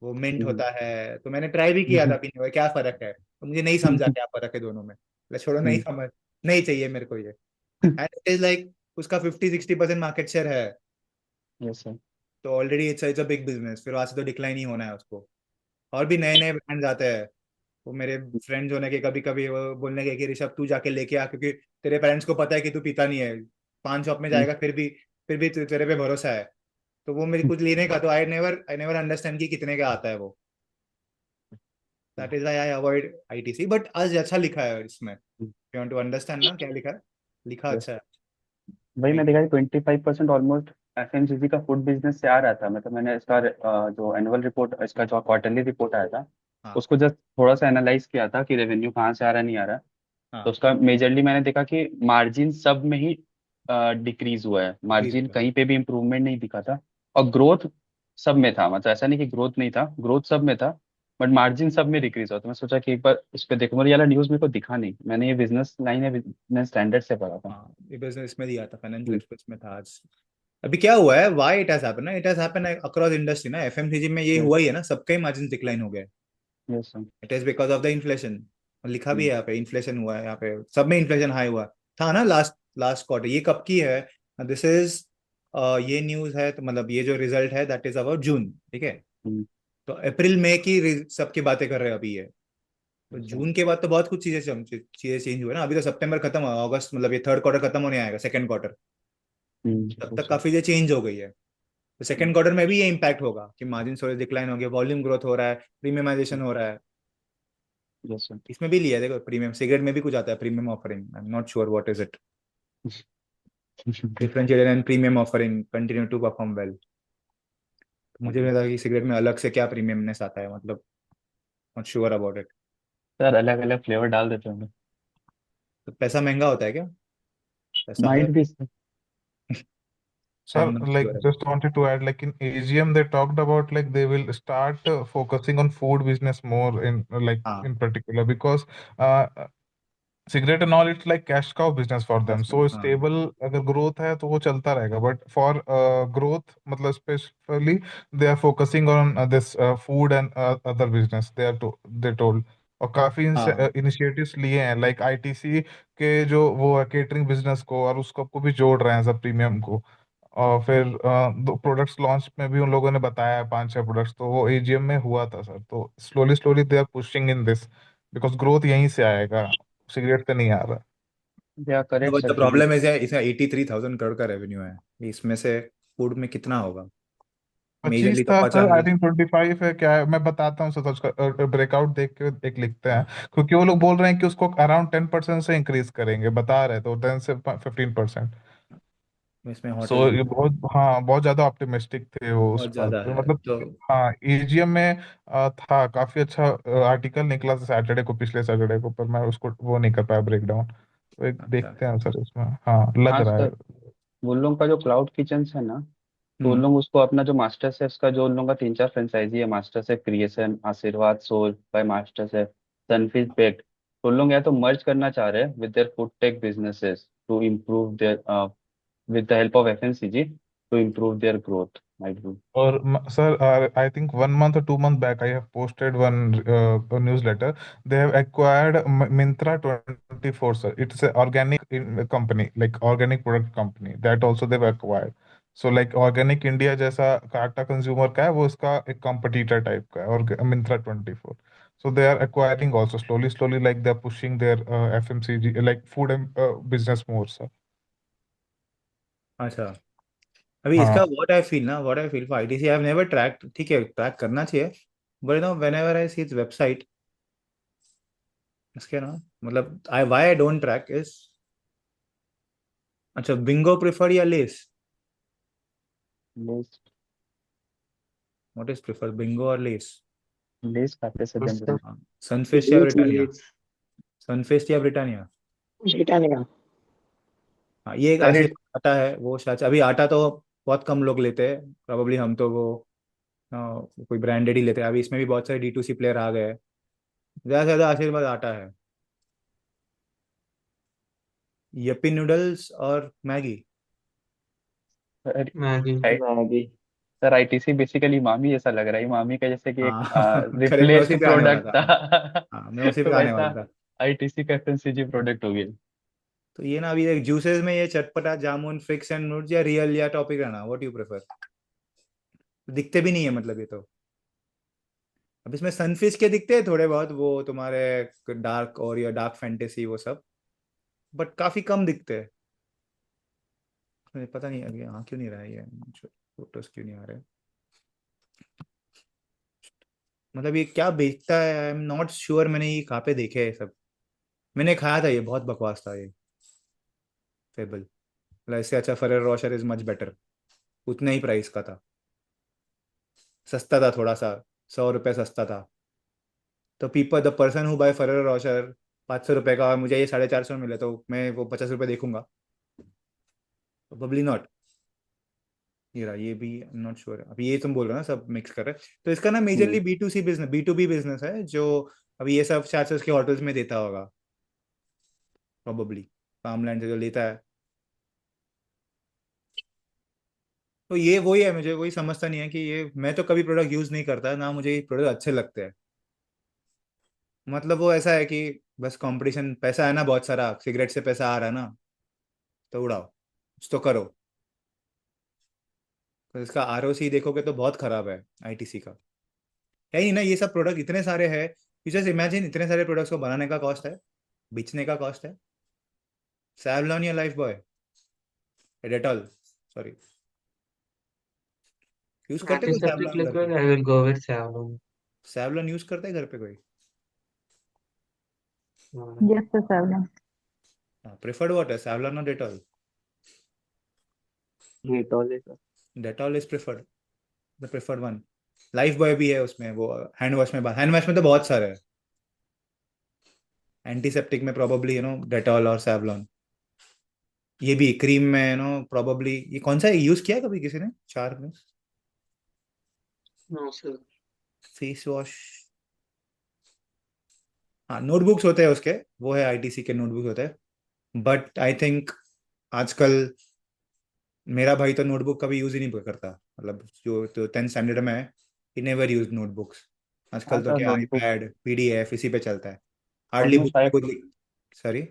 वो मिंट होता है। तो मैंने ट्राई भी किया था पीने में, क्या फर्क है, तो मुझे नहीं समझा क्या फर्क है दोनों में। छोड़ो, नहीं समझ, नहीं चाहिए मेरे को ये। एंड इट इज लाइक उसका 50-60% मार्केट शेयर है। Yes sir. तो already it's a big business, फिर वहां से तो डिक्लाइन ही होना है उसको। और भी नए नए ब्रांड्स आते हैं। वो मेरे फ्रेंड्स होने के कभी कभी वो बोलने के कि ऋषभ तू जाके लेके आ, क्योंकि तेरे पेरेंट्स को पता है कि तू पीता नहीं है, पान शॉप में जाएगा फिर भी तेरे पे भरोसा है। तो वो मेरे कुछ लेने का, तो आई नेवर अंडरस्टैंड कि कितने का आता है वो। That is I avoid ITC. But आज अच्छा लिखा है इसमें, यू वांट टू अंडरस्टैंड ना क्या लिखा है। लिखा अच्छा है। वही मैं देखा 25% ऑलमोस्ट एफएमसीजी का फूड बिजनेस से आ रहा था। मतलब मैंने इसका जो एनुअल रिपोर्ट, इसका जो क्वार्टरली रिपोर्ट आया था हाँ उसको जस्ट थोड़ा सा एनालाइज किया था कि रेवेन्यू कहाँ से आ रहा है, नहीं आ रहा है। तो हाँ, उसका मेजरली मैंने देखा कि मार्जिन सब में ही डिक्रीज हुआ है, प्लीज। मार्जिन कहीं पे भी इम्प्रूवमेंट नहीं दिखा था। और ग्रोथ सब में था, मतलब ऐसा नहीं कि ग्रोथ नहीं था, ग्रोथ सब में था, बट मार्जिन सब में डिक्रीज हुआ। तो मैं सोचा कि एक बार इस पे देखूं, मगर ये वाला न्यूज मेरे को दिखा नहीं। मैंने ये बिजनेस लाइन है, बिजनेस स्टैंडर्ड से पढ़ा था। हाँ, ये बिजनेस में दिया था, फाइनेंशियल हम्म। एक्सप्रेस में था आज। अभी क्या हुआ है, व्हाई इट हैज हैपेंड ना, it has happened across industry ना। एफएमसीजी में ये यस। हुआ ही है ना, सबके मार्जिन डिक्लाइन हो गए। Yes sir. It is because of the inflation. लिखा भी है यहाँ पे, इन्फ्लेशन हुआ है यहाँ पे, सब में इन्फ्लेशन हाई हुआ था ना लास्ट लास्ट क्वार्टर। ये कब की है? दिस इज ये न्यूज है, तो मतलब ये जो रिजल्ट है दैट इज अबाउट जून, ठीक है। तो अप्रैल मई की सबकी बातें कर रहे हैं अभी ये। तो जून के बाद तो बहुत कुछ चीजें चेंज हुए ना। अभी तो सितंबर खत्म हुआ, अगस्त, मतलब ये थर्ड क्वार्टर खत्म होने आएगा, सेकंड क्वार्टर। तब तक काफी चीजें चेंज हो गई है। तो सेकंड क्वार्टर में भी ये इम्पैक्ट होगा कि मार्जिन थोड़े डिक्लाइन हो गया, वॉल्यूम ग्रोथ हो रहा है, प्रीमियमाइजेशन हो रहा है। Yes sir. इसमें भी लिया है, देखो प्रीमियम सिगरेट में भी कुछ आता है, premium offering, I am not sure what is it. Differentiated and premium offering continue to perform well. मुझे नहीं लगा कि सिगरेट में अलग से क्या प्रीमियमनेस आता है, मतलब not sure about it. Sir अलग अलग फ्लेवर डाल देते होंगे। तो पैसा महंगा होता है क्या? पैसा है? माइट भी sir. I Sir, am not like sure. just wanted to add, like in AGM, they talked about like they will start focusing on food business more in like हाँ in particular because uh, cigarette and all it's like cash cow business for them, so हाँ stable अगर growth है तो वो चलता रहेगा, but for growth मतलब specially they are focusing on this food and other business, they told. और काफी हाँ। इनिशिएटिव्स लिए हैं, लाइक आईटीसी के जो वो है केटरिंग बिजनेस को और उसको को भी जोड़ रहे हैं सब प्रीमियम को। और फिर दो प्रोडक्ट्स लॉन्च में भी उन लोगों ने बताया है 5-6 प्रोडक्ट्स, तो वो एजीएम में हुआ था सर। तो slowly slowly they are pushing in this, because growth यहीं से आएगा, सिगरेट से नहीं आ रहा। They are correct, but sir. The problem है इसका 83,000 करोड़ का रेवेन्यू है, इसमें से फूड में कितना होगा? 25 मेजरली तो था सर, आई 50। थिंक 25 है क्या है, मैं बताता हूँ सर, तो उसका ब्रेकआउट देख के एक लिखते हैं, क्योंकि वो लोग बोल रहे हैं कि उसको अराउंड 10% से इंक्रीज करेंगे, बता रहे तो 10 से 15%। इसमें सो होटल ये बहुत, हाँ बहुत ज्यादा ऑप्टिमिस्टिक थे वो उस बहुत बात ज्यादा पे, है मतलब तो। हाँ एजीएम में था काफी अच्छा आर्टिकल निकला था सैटरडे को, पिछले सैटरडे को, पर मैं उसको वो नहीं कर पाया ब्रेक डाउन, तो एक अच्छा। देखते हैं सर इसमें, हाँ लग हाँ रहा है। सर, उन लोगों का जो क्लाउड किचन है ना, तो उन हम्म। लोग उसको अपना जो मास्टर शेफ का जो उन लोगों का 3-4 फ्रेंचाइजी है, master chef creation, Aashirvaad soul by master chef, Sunfeast baked, तो उन लोग या तो मर्ज करना चाह रहे हैं with their food tech businesses to improve their with the help of FMCG to improve their growth, might be. और sir I think 1 month or 2 month back I have posted one newsletter. They have acquired Myntra 24, sir. It's a organic company, like organic product company, that also they've acquired. So like Organic India जैसा Tata consumer का है, वो इसका एक competitor type का है, और Myntra 24. So they are acquiring also slowly slowly, like they are pushing their FMCG like food and business more, sir. अच्छा। अभी इसका हाँ what I feel for ITC, I have never track, ठीक है track करना चाहिए, but know when ever I see its website, इसके ना मतलब I why I don't track is, अच्छा बिंगो प्रिफर्ड या less? Less, what is preferred, Bingo और लेस? लेस खाते से Yes, sir. जनरली। सनफिस्ट या ब्रिटानिया? Yes. सनफिस्ट या ब्रिटानिया? ब्रिटानिया। हाँ ये एक सर आशीष इट आटा है वो शायद, अभी आटा तो बहुत कम लोग लेते हैं प्रोबेबली, हम तो वो कोई ब्रांडेड ही लेते हैं, अभी इसमें भी बहुत सारे D2C प्लेयर आ गए हैं, ज्यादा से ज्यादा आशीर्वाद आटा है। यप्पी नूडल्स और Maggi? Maggie. Maggi. Sir ITC basically मामी जैसा लग रहा है, मामी का जैसे कि एक हाँ करेक्ट, मैं उसी रिप्लेस्ड पे आने वाला प्रोडक्ट था। था। हाँ मैं उसी पे आने वैसा वाला था। आईटीसी का एफएमसीजी प्रोडक्ट हो गया। तो ये ना अभी एक जूसेस में ये चटपटा जामुन फिक्स एंड नूड्स या रियल या टॉपिक रहना, व्हाट यू प्रेफर? दिखते भी नहीं है मतलब ये तो, अब इसमें सनफिश के दिखते हैं थोड़े बहुत वो तुम्हारे डार्क और या डार्क फैंटेसी वो सब, बट काफी कम दिखते हैं। मुझे पता नहीं अभी हाँ क्यों नहीं रहा है ये, फोटोज क्यों नहीं आ रहे, मतलब ये क्या बेचता है, आई एम नॉट श्योर, मैंने ये कहाँ पे देखे है सब, मैंने खाया था ये बहुत बकवास था ये फेबल, मतलब इससे अच्छा Ferrero Rocher is much better, उतने ही प्राइस का था, सस्ता था थोड़ा सा, 100 रुपये सस्ता था, तो people the person who buy Ferrero Rocher 500 रुपये का और मुझे ये 450 में मिले तो मैं वो 50 रुपये देखूंगा? Probably not. ये रहा ये भी नॉट श्योर, अभी ये तुम बोल रहे हो ना सब मिक्स कर रहे हैं, तो इसका ना majorly B2C business B2B business है, जो अभी ये सब शायद से उसके होटल्स में देता होगा प्रोबेबली, फार्मलैंड से जो लेता है, तो ये वही है, मुझे वही समझता नहीं है कि ये, मैं तो कभी प्रोडक्ट यूज नहीं करता ना, मुझे ये प्रोडक्ट अच्छे लगते हैं, मतलब वो ऐसा है कि बस कंपटीशन, पैसा है ना बहुत सारा, सिगरेट से पैसा आ रहा है ना, तो उड़ाओ, कुछ तो करो, तो इसका ROC देखोगे तो बहुत खराब है आईटीसी का, है ही ना, ये सब प्रोडक्ट इतने सारे हैं, यू जस्ट इमेजिन इतने सारे प्रोडक्ट्स को बनाने का कॉस्ट है, बेचने का कॉस्ट है, सैवलॉन या life boy, Dettol, sorry, use करते कोई Antiseptic सैवलॉन घर पे? liquid, I will go with Savlon. Savlon use करते है घर पे कोई? Yes, sir, Savla. Preferred what है, सैवलॉन और Dettol? Dettol is Dettol is preferred, the preferred one, life boy भी है उसमें, वो हैंड वॉश में तो बहुत सारे हैं, एंटीसेप्टिक में प्रोबेबली डेटॉल और सैवलॉन, ये भी क्रीम में प्रोबेबली, ये कौन सा यूज किया है कभी किसी ने चार में? no, sir. फेस वॉश, हाँ नोटबुक्स होते हैं उसके, वो है आईटीसी के नोटबुक्स होते हैं, बट आई थिंक आजकल मेरा भाई तो नोटबुक कभी यूज ही नहीं करता, मतलब जो तो 10th स्टैंडर्ड में है, ही नेवर यूज नोटबुक्स। हाँ आजकल तो सर, क्या नोटबुक आईपैड पीडीएफ इसी पे चलता है, हार्डली ऑलमोस्ट बुक फाइव कुछ। सॉरी।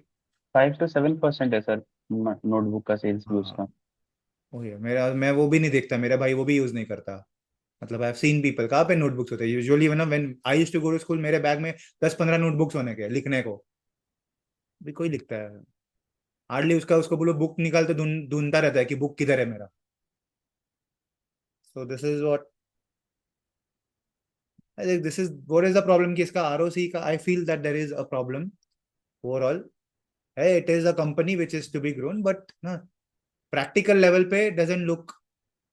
5 to 7% है सर नोटबुक का सेल्स भी हाँ उसका। वही है मेरा, मैं वो भी नहीं देखता, मेरा भाई वो भी यूज नहीं करता। मतलब आई हैव सीन पीपल, कहाँ पे नोटबुक्स होते हैं usually, when I used to go to school, मेरे बैग में 10-15 नोटबुक्स होने के लिखने को, भी कोई लिखता है हार्डली। उसका उसको बोलो बुक निकाल तो ढूंढता रहता है कि बुक किधर है मेरा। So this is what I think, this is what is the problem कि इसका आरओसी का I feel that there is a problem overall है। It is a company which is to be grown, but ना practical level पे doesn't look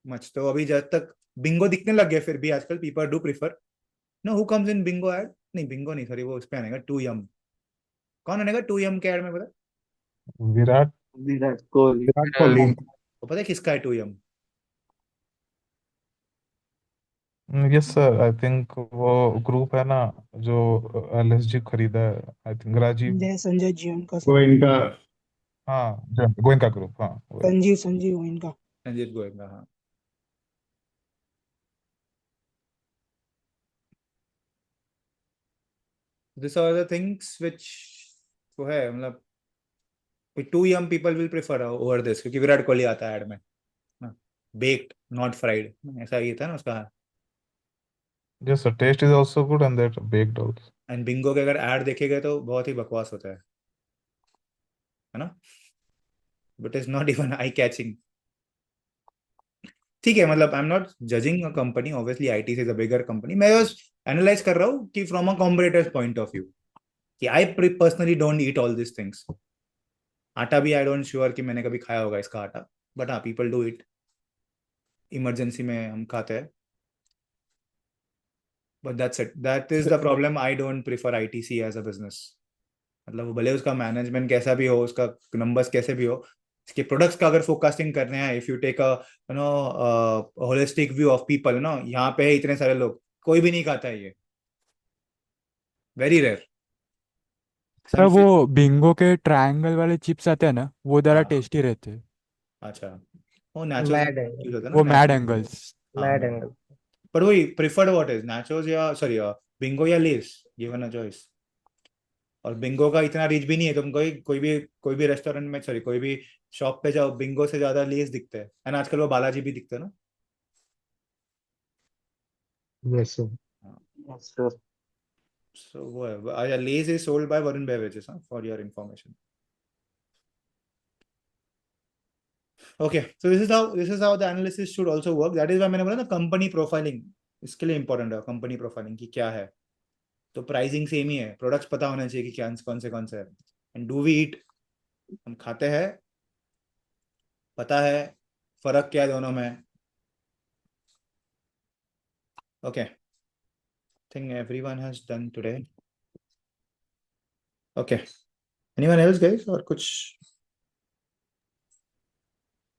much. तो अभी जब तक बिंगो दिखने लग गया, फिर भी आजकल people do prefer no who comes in Bingo ad, नहीं बिंगो नहीं सॉरी, वो उस पे आनेगा टू यम। कौन आनेगा टू यम के एड में पता? विराट विराट कोहली। विराट कोहली। वो पता है किसका है Too Yumm? Yes sir, I think वो ग्रुप है ना जो एलएसजी खरीदा है, आई थिंक राजीव संजय जीवन का गोयनका। हाँ, गोयनका ग्रुप, हाँ वही। संजीव गोयनका। रंजीत गोयनका, हाँ। This are the things which वो है, मतलब Too Yumm people will prefer over this, क्योंकि विराट कोहली आता है एड में, बेक्ड नॉट फ्राइड, ऐसा ही था ना उसका। Yes sir, taste is also good and that baked also. And Bingo के अगर एड देखेगा तो बहुत ही बकवास होता है ना, but is not even I catching. ठीक है, मतलब I am not judging a company, obviously IT is a bigger company, मैं बस एनालाइज कर रहा हूँ कि from a competitors point of view, कि I personally don't eat all this things. आटा भी आई डोंट श्योर कि मैंने कभी खाया होगा इसका आटा, बट हाँ पीपल डू इट, इमरजेंसी में हम खाते हैं, but that's it, that is the problem. I don't prefer ITC as a business. मतलब भले उसका मैनेजमेंट कैसा भी हो, उसका नंबर्स कैसे भी हो, इसके प्रोडक्ट्स का अगर फोकसिंग करने हैं, if you take a holistic view of people, no यहाँ पे है इतने सारे लोग, कोई भी नहीं खाता है ये, वेरी रेयर। सर वो बिंगो के ट्रायंगल वाले चिप्स आते हैं ना, वो जरा हाँ टेस्टी रहते हैं। अच्छा, वो नाचोस मैड एंगल, यूज होता है ना वो मैड नाचोस। एंगल्स। हाँ मैड एंगल। पर वही प्रिफर्ड व्हाट इज नाचोस या सॉरी बिंगो या लेस, गिवन अ चॉइस। और बिंगो का इतना रीच भी नहीं है, तुम कोई भी रेस्टोरेंट में, सॉरी कोई भी शॉप पे जाओ, बिंगो से ज्यादा लेस दिखते हैं, एंड आजकल वो बालाजी भी दिखते हैं ना। Yes, sir. Yes, sir. So वो है, less is sold by Varun beverages, for your information. Okay, so this is how the analysis should also work, that is why मैंने बोला ना कंपनी प्रोफाइलिंग इसके लिए इंपॉर्टेंट है, कंपनी प्रोफाइलिंग की क्या है। तो प्राइसिंग सेम ही है, प्रोडक्ट्स पता होना चाहिए कि क्या कौन से है, एंड डू वी ईट, हम खाते हैं, पता है फर्क क्या है दोनों में। Okay, think everyone has done today. Okay, anyone else guys, और कुछ?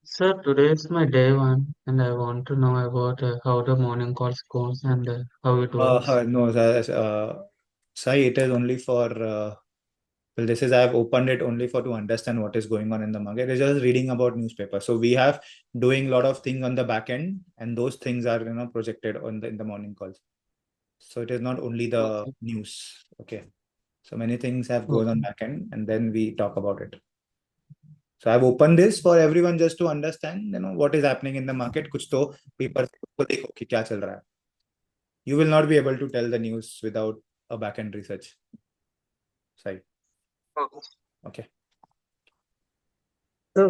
Sir, today is my day one, and I want to know about how the morning calls goes and how it works. No, Sai, it is only for well, this is, I have opened it only for to understand what is going on in the market. It's just reading about newspaper. So we have doing a lot of things on the back end, and those things are projected on the in the morning calls. So it is not only the Okay. news. Okay. So many things have gone on Okay. back end, and then we talk about it. So I've opened this for everyone just to understand, what is happening in the market. कुछ तो paper को देखो कि क्या चल रहा है. You will not be able to tell the news without a back end research side. Okay. Okay. So,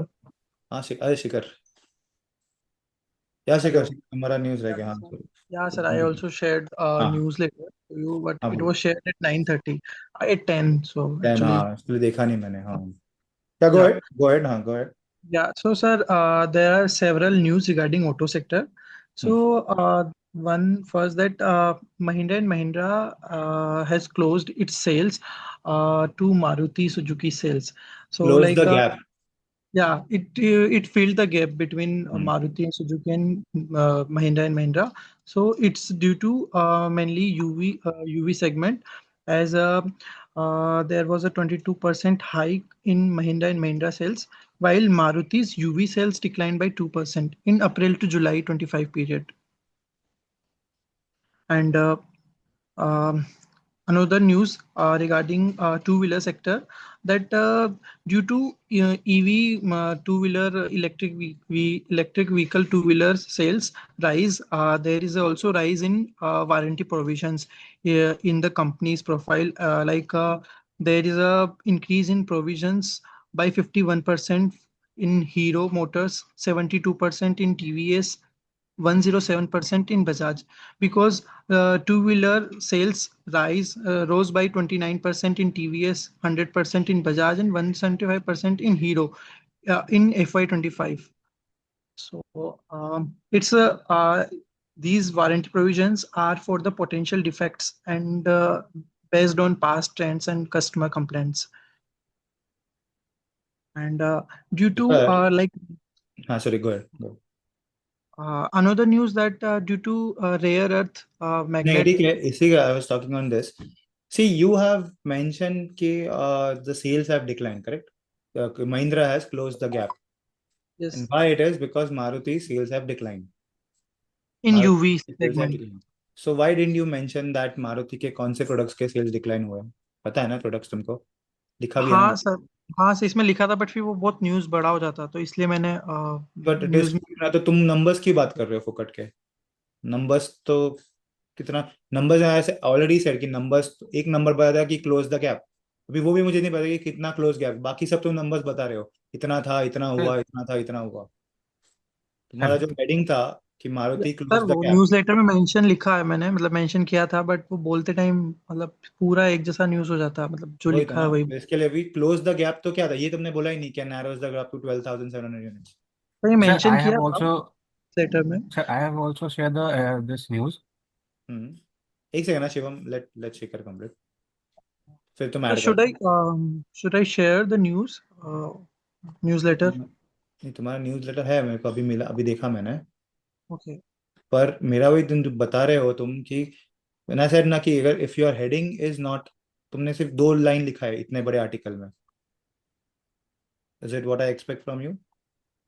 हाँ अरे शिखर, या शिखर hello. हमारा न्यूज़ रह Yeah, गया, हाँ sir. sorry. Yeah, sir. I also shared a हाँ newsletter to you, but हाँ it बोलो. was shared at 9:30, at 10. So 10, actually, हाँ इसलिए देखा नहीं मैंने, हाँ क्या, yeah. go ahead, हाँ go ahead. Yeah, so sir, there are several news regarding auto sector. So one first that Mahindra and Mahindra has closed its sales to Maruti Suzuki sales. So Close like the gap. yeah, it filled the gap between Maruti and Suzuki and Mahindra and Mahindra. So it's due to mainly UV segment, as there was a 22% hike in Mahindra and Mahindra sales, while Maruti's UV sales declined by 2% in April to July 25 period. And um, another news regarding two-wheeler sector, that due to EV two-wheeler electric vehicle two-wheeler sales rise, there is also rise in warranty provisions in the company's profile. There is a increase in provisions by 51% in Hero Motors, 72% in TVS, 107% in Bajaj, because two-wheeler sales rose by 29% in TVS, 100% in Bajaj, and 175% in Hero in FY25. So it's these warranty provisions are for the potential defects and based on past trends and customer complaints. And due to sorry, go ahead. Go. Another news that due to rare earth magnet. I was talking on this. See, you have mentioned that the sales have declined, correct? Mahindra has closed the gap. Yes. And why it is? Because Maruti sales have declined. In Maruti UV segment. So why didn't you mention that Maruti के कौन से products के sales decline हुए? पता है ना products तुमको? लिखा भी है ना? हाँ सर, इसमें लिखा था, बट फिर वो बहुत न्यूज बड़ा हो जाता, तो इसलिए मैंने न्यूज में तो तुम नंबर्स की बात कर रहे हो फुकट के नंबर्स तो कितना नंबर्स ऐसे ऑलरेडी सेड कि नंबर्स एक नंबर बताया कि क्लोज द गैप, अभी वो भी मुझे नहीं पता कि कितना क्लोज गैप, बाकी सब तुम नंबर्स बता रहे हो, इतना था, इतना हुआ, इतना था, इतना हुआ। तुम्हारा जो हेडिंग था कि Maruti close the gap, newsletter में मेंशन लिखा है मैंने, मतलब मेंशन किया था, बट वो बोलते टाइम मतलब पूरा एक जैसा न्यूज हो जाता है, मतलब जो लिखा है वही। इसके लिए भी क्लोज द गैप तो क्या था, ये तुमने बोला ही नहीं, क्या narrows the gap to 12,700 units, तो ये मेंशन I have किया also, लेटर में। sir, I have also shared this news. एक सेकंड ना शिवम, लेट शेखर कंप्लीट, फिर तुम add should I share the news newsletter? नहीं, तुम्हारा न्यूज़लेटर है, मेरे को अभी मिला, अभी देखा मैंने। ओके। पर मेरा वही तुम बता रहे हो तुम कि when I said ना कि अगर if your heading is not, तुमने सिर्फ 2 लाइन लिखा है इतने बड़े आर्टिकल में, is it what I expect from you?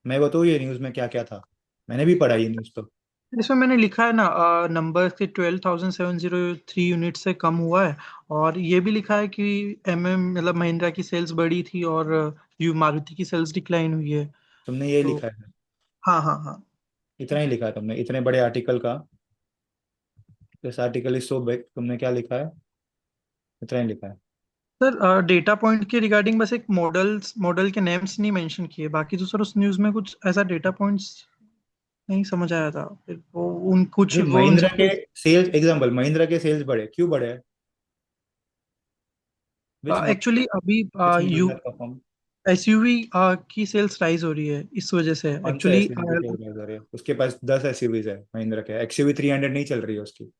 मैं बताऊँ ये न्यूज़ में क्या क्या था, मैंने भी पढ़ा ये न्यूज़ तो। इसमें मैंने लिखा है ना, नंबर के 12,703 यूनिट से कम हुआ है, और ये भी लिखा है कि मतलब महिंद्रा की सेल्स बढ़ी थी और यू मारुति की सेल्स डिक्लाइन हुई है। तुमने ये लिखा है? हाँ, इतना ही लिखा है तुमने इतने बड़े आर्टिकल का, this article is so big, तुमने क्या लिखा है? इतना ही लिखा है सर। डेटा पॉइंट के रिगार्डिंग बस एक मॉडल के नेम्स नहीं मेंशन किए, बाकी तो सर उस न्यूज में कुछ ऐसा डेटा पॉइंट्स नहीं समझ आया था। फिर वो उन कुछ महिंद्रा के सेल्स, एग्जांपल महिंद्रा के सेल्स बढ़े, क्यों बढ़े? एक्चुअली अभी एसयूवी की सेल्स राइज हो रही है, इस वजह से एक्चुअली। उसके पास 10 एसयूवीज है महिंद्रा के, एक्सयूवी 300 नहीं चल रही है उसकी।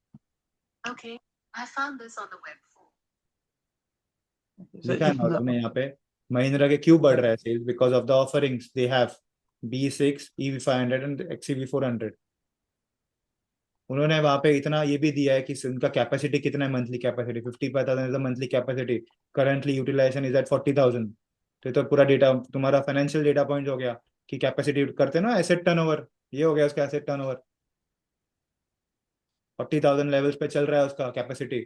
Okay, I found this on the web form. लिखा है ना तुमने यहाँ पे, महिंद्रा के क्यों बढ़ रहा है sales? Because of the offerings they have, B6, EV500 and XUV400। उन्होंने वहां पे इतना ये भी दिया है कि उनका कैपेसिटी कितना है, monthly capacity 55,000 is the monthly capacity, currently utilization is at 40,000। तो पूरा डेटा तुम्हारा फाइनेंशियल डेटा पॉइंट हो गया कि कैपेसिटी करते ना एसेट टर्नओवर, ये हो गया उसका एसेट टर्नओवर, 40,000 लेवल्स पे चल रहा है उसका कैपेसिटी,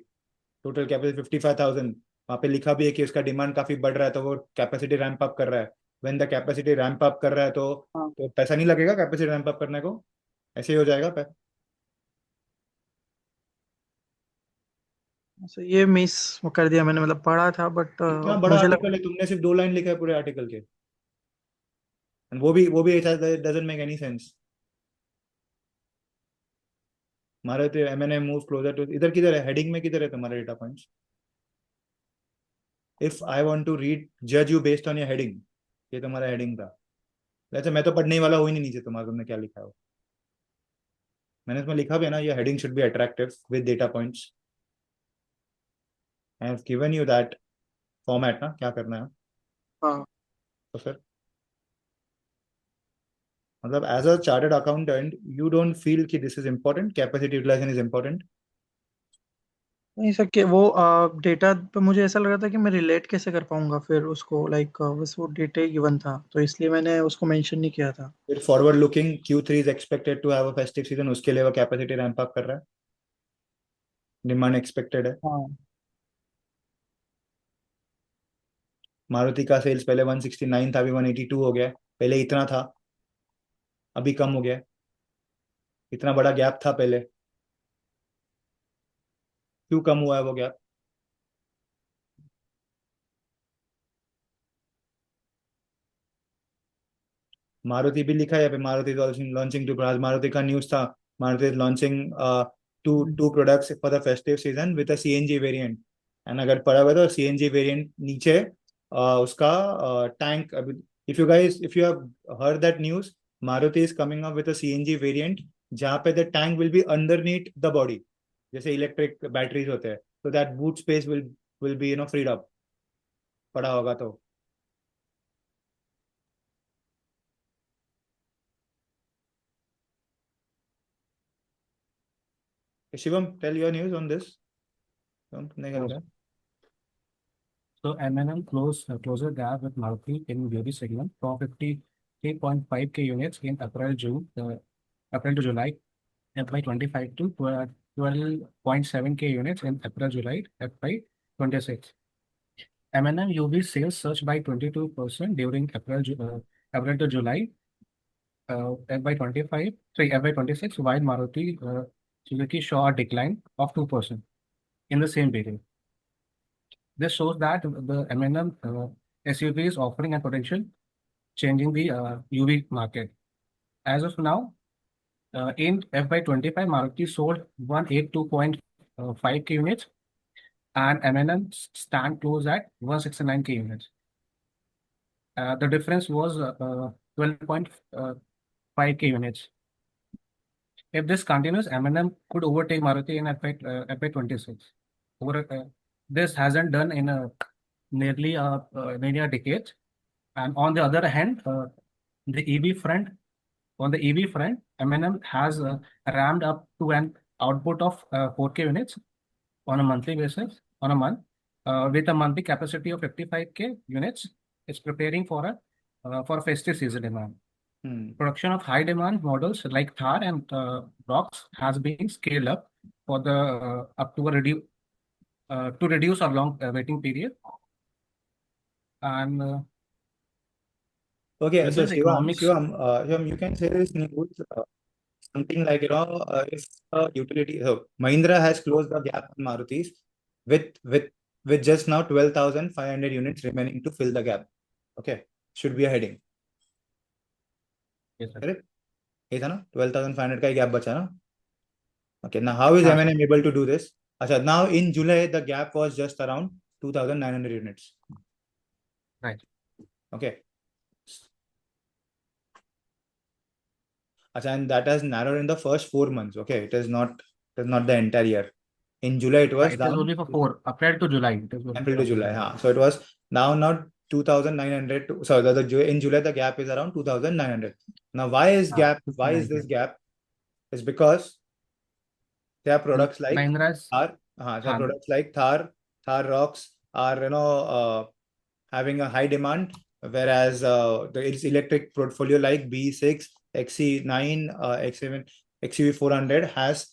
टोटल कैपेसिटी 55,000। वहाँ पे लिखा भी है कि उसका डिमांड काफी बढ़ रहा है, तो वो कैपेसिटी रैंप अप कर रहा है। When the capacity ramp up कर रहा है तो पैसा नहीं लगेगा कैपेसिटी रैंप अप करने को, ऐसे ही हो जाएगा। ये मिस कर दिया मैंने, मतलब पढ़ा था बट इतना बड़ा आर्टिकल है, तुमने सिर्फ 2 लाइन लिखा है पूरे आर्टिकल के, वो भी डजंट मेक एनी सेंस। हमारे तो M&M मूव क्लोजर टू, इधर किधर है हेडिंग में, किधर है तुम्हारे data points? If I want to read जज you based on your heading, ये तुम्हारा हेडिंग था। वैसे मैं तो पढ़ने वाला हूँ ही नहीं नीचे तुम्हारा, तुमने क्या लिखा है? मैंने इसमें लिखा भी है ना, ये heading should be attractive with data points. I have given you that format ना, क्या करना है। हाँ। तो फिर मतलब as a chartered accountant you don't feel कि this is important, capacity utilisation is important? नहीं सर कि वो डेटा पे मुझे ऐसा लग रहा था कि मैं रिलेट कैसे कर पाऊंगा फिर उसको, लाइक बस वो डेटा ही गिवन था तो इसलिए मैंने उसको मेंशन नहीं किया था। फिर forward looking Q3 is expected to have a festive season, उसके लिए वो कैपेसिटी रैंप अप कर रहा है, डिमांड एक्सपेक्टेड है। हाँ मारुति का सेल्स पहले 169 था, अभी 182 हो गया है। पहले इतना था, अभी कम हो गया है। इतना बड़ा गैप था पहले, क्यों कम हुआ है वो गैप? मारुति भी लिखा है यहाँ पे, Maruti is launching two, Maruti का न्यूज था, Maruti is launching two products for the festive season with a CNG variant. And अगर पड़ा हुआ तो सीएनजी वेरिएंट नीचे उसका टैंक, अभी if you have heard that news, Maruti is coming up with a CNG variant जहाँ पे the tank will be underneath the body, जैसे इलेक्ट्रिक बैटरीज होते हैं, तो that boot space will be freed up, पड़ा होगा तो। Shivam, tell your news on this. नहीं कर रहा? So M&M closer gap with Maruti in beauty segment from 53.5K units in April to July FY25 to 12.7K units in April July FY26. M&M UV sales surged by 22% during April to July FY26, while Maruti Suzuki saw a decline of 2% in the same period. This shows that the M&M SUV is offering a potential changing the UV market. As of now, in FY25, Maruti sold 182.5K units and M&M stand close at 169K units. The difference was 12.5K units. If this continues, M&M could overtake Maruti in FY26. This hasn't done in nearly a decade. And on the other hand, the EV front, on the EV front, M&M has ramped up to an output of 4K units on a monthly basis, on a month, with a monthly capacity of 55K units. It's preparing for a festive season demand. Production of high demand models like Thar and Rox has been scaled up for the up to to reduce our long waiting period. And Okay, with so this economics, Shivam, you can say this news something like, if utility, so Mahindra has closed the gap on Maruti's with with with just now 12,500 units remaining to fill the gap. Okay, should be a heading. yes, sir. Correct? ये था ना, 12,500 का ही gap बचा ना. Okay, now how is हाँ, M&M able to do this? Achha, now in July the gap was just around 2,900 units. right. Okay. Achha, and that has narrowed in the first 4 months. Okay, it is not the entire year. In July it was It is down. only for April to July. It is only April for to July, July. so it was now not 2,900 to, so in July the gap is around 2,900. Now why is this 2,900. gap? Is because there are products like Mahindra's, Thar, Thar Rocks are having a high demand, whereas its electric portfolio like B6, XC9, X7, XUV 400 has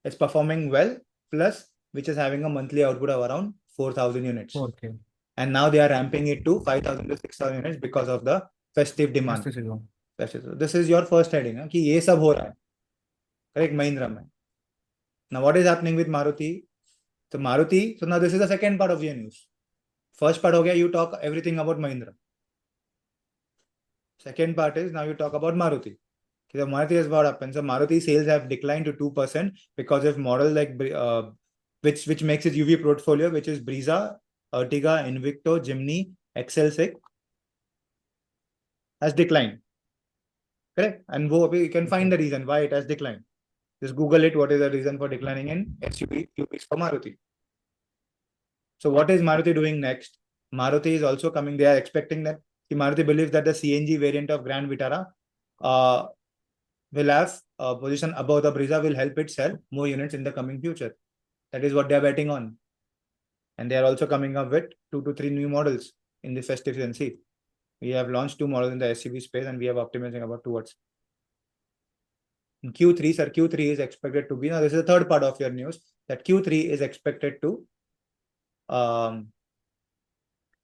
it's performing well, plus which is having a monthly output of around 4,000 units. 4K. And now they are ramping it to 5,000 to 6,000 units because of the festive demand. Festive season. This is your first heading, कि ये सब हो रहा है, correct, Mahindra में. Now what is happening with Maruti? So Maruti, so now this is the second part of your news. First part हो गया, you talk everything about Mahindra. Second part is now you talk about Maruti. So Maruti is what happened. So Maruti sales have declined to 2% because of model like which makes its UV portfolio, which is Brezza, Ertiga, Invicto, Jimny, XL6 has declined. Correct? And you can find the reason why it has declined. Just Google it. What is the reason for declining in SUV UVs for Maruti? So what is Maruti doing next? Maruti is also coming. They are expecting that Maruti believes that the CNG variant of Grand Vitara will have a position above the Brezza, will help it sell more units in the coming future. That is what they are betting on. And they are also coming up with 2 to 3 new models in the festive season. See, we have launched 2 models in the SUV space and we have optimism about towards in Q3, sir. Q3 is expected to be, now this is the third part of your news, that Q3 is expected to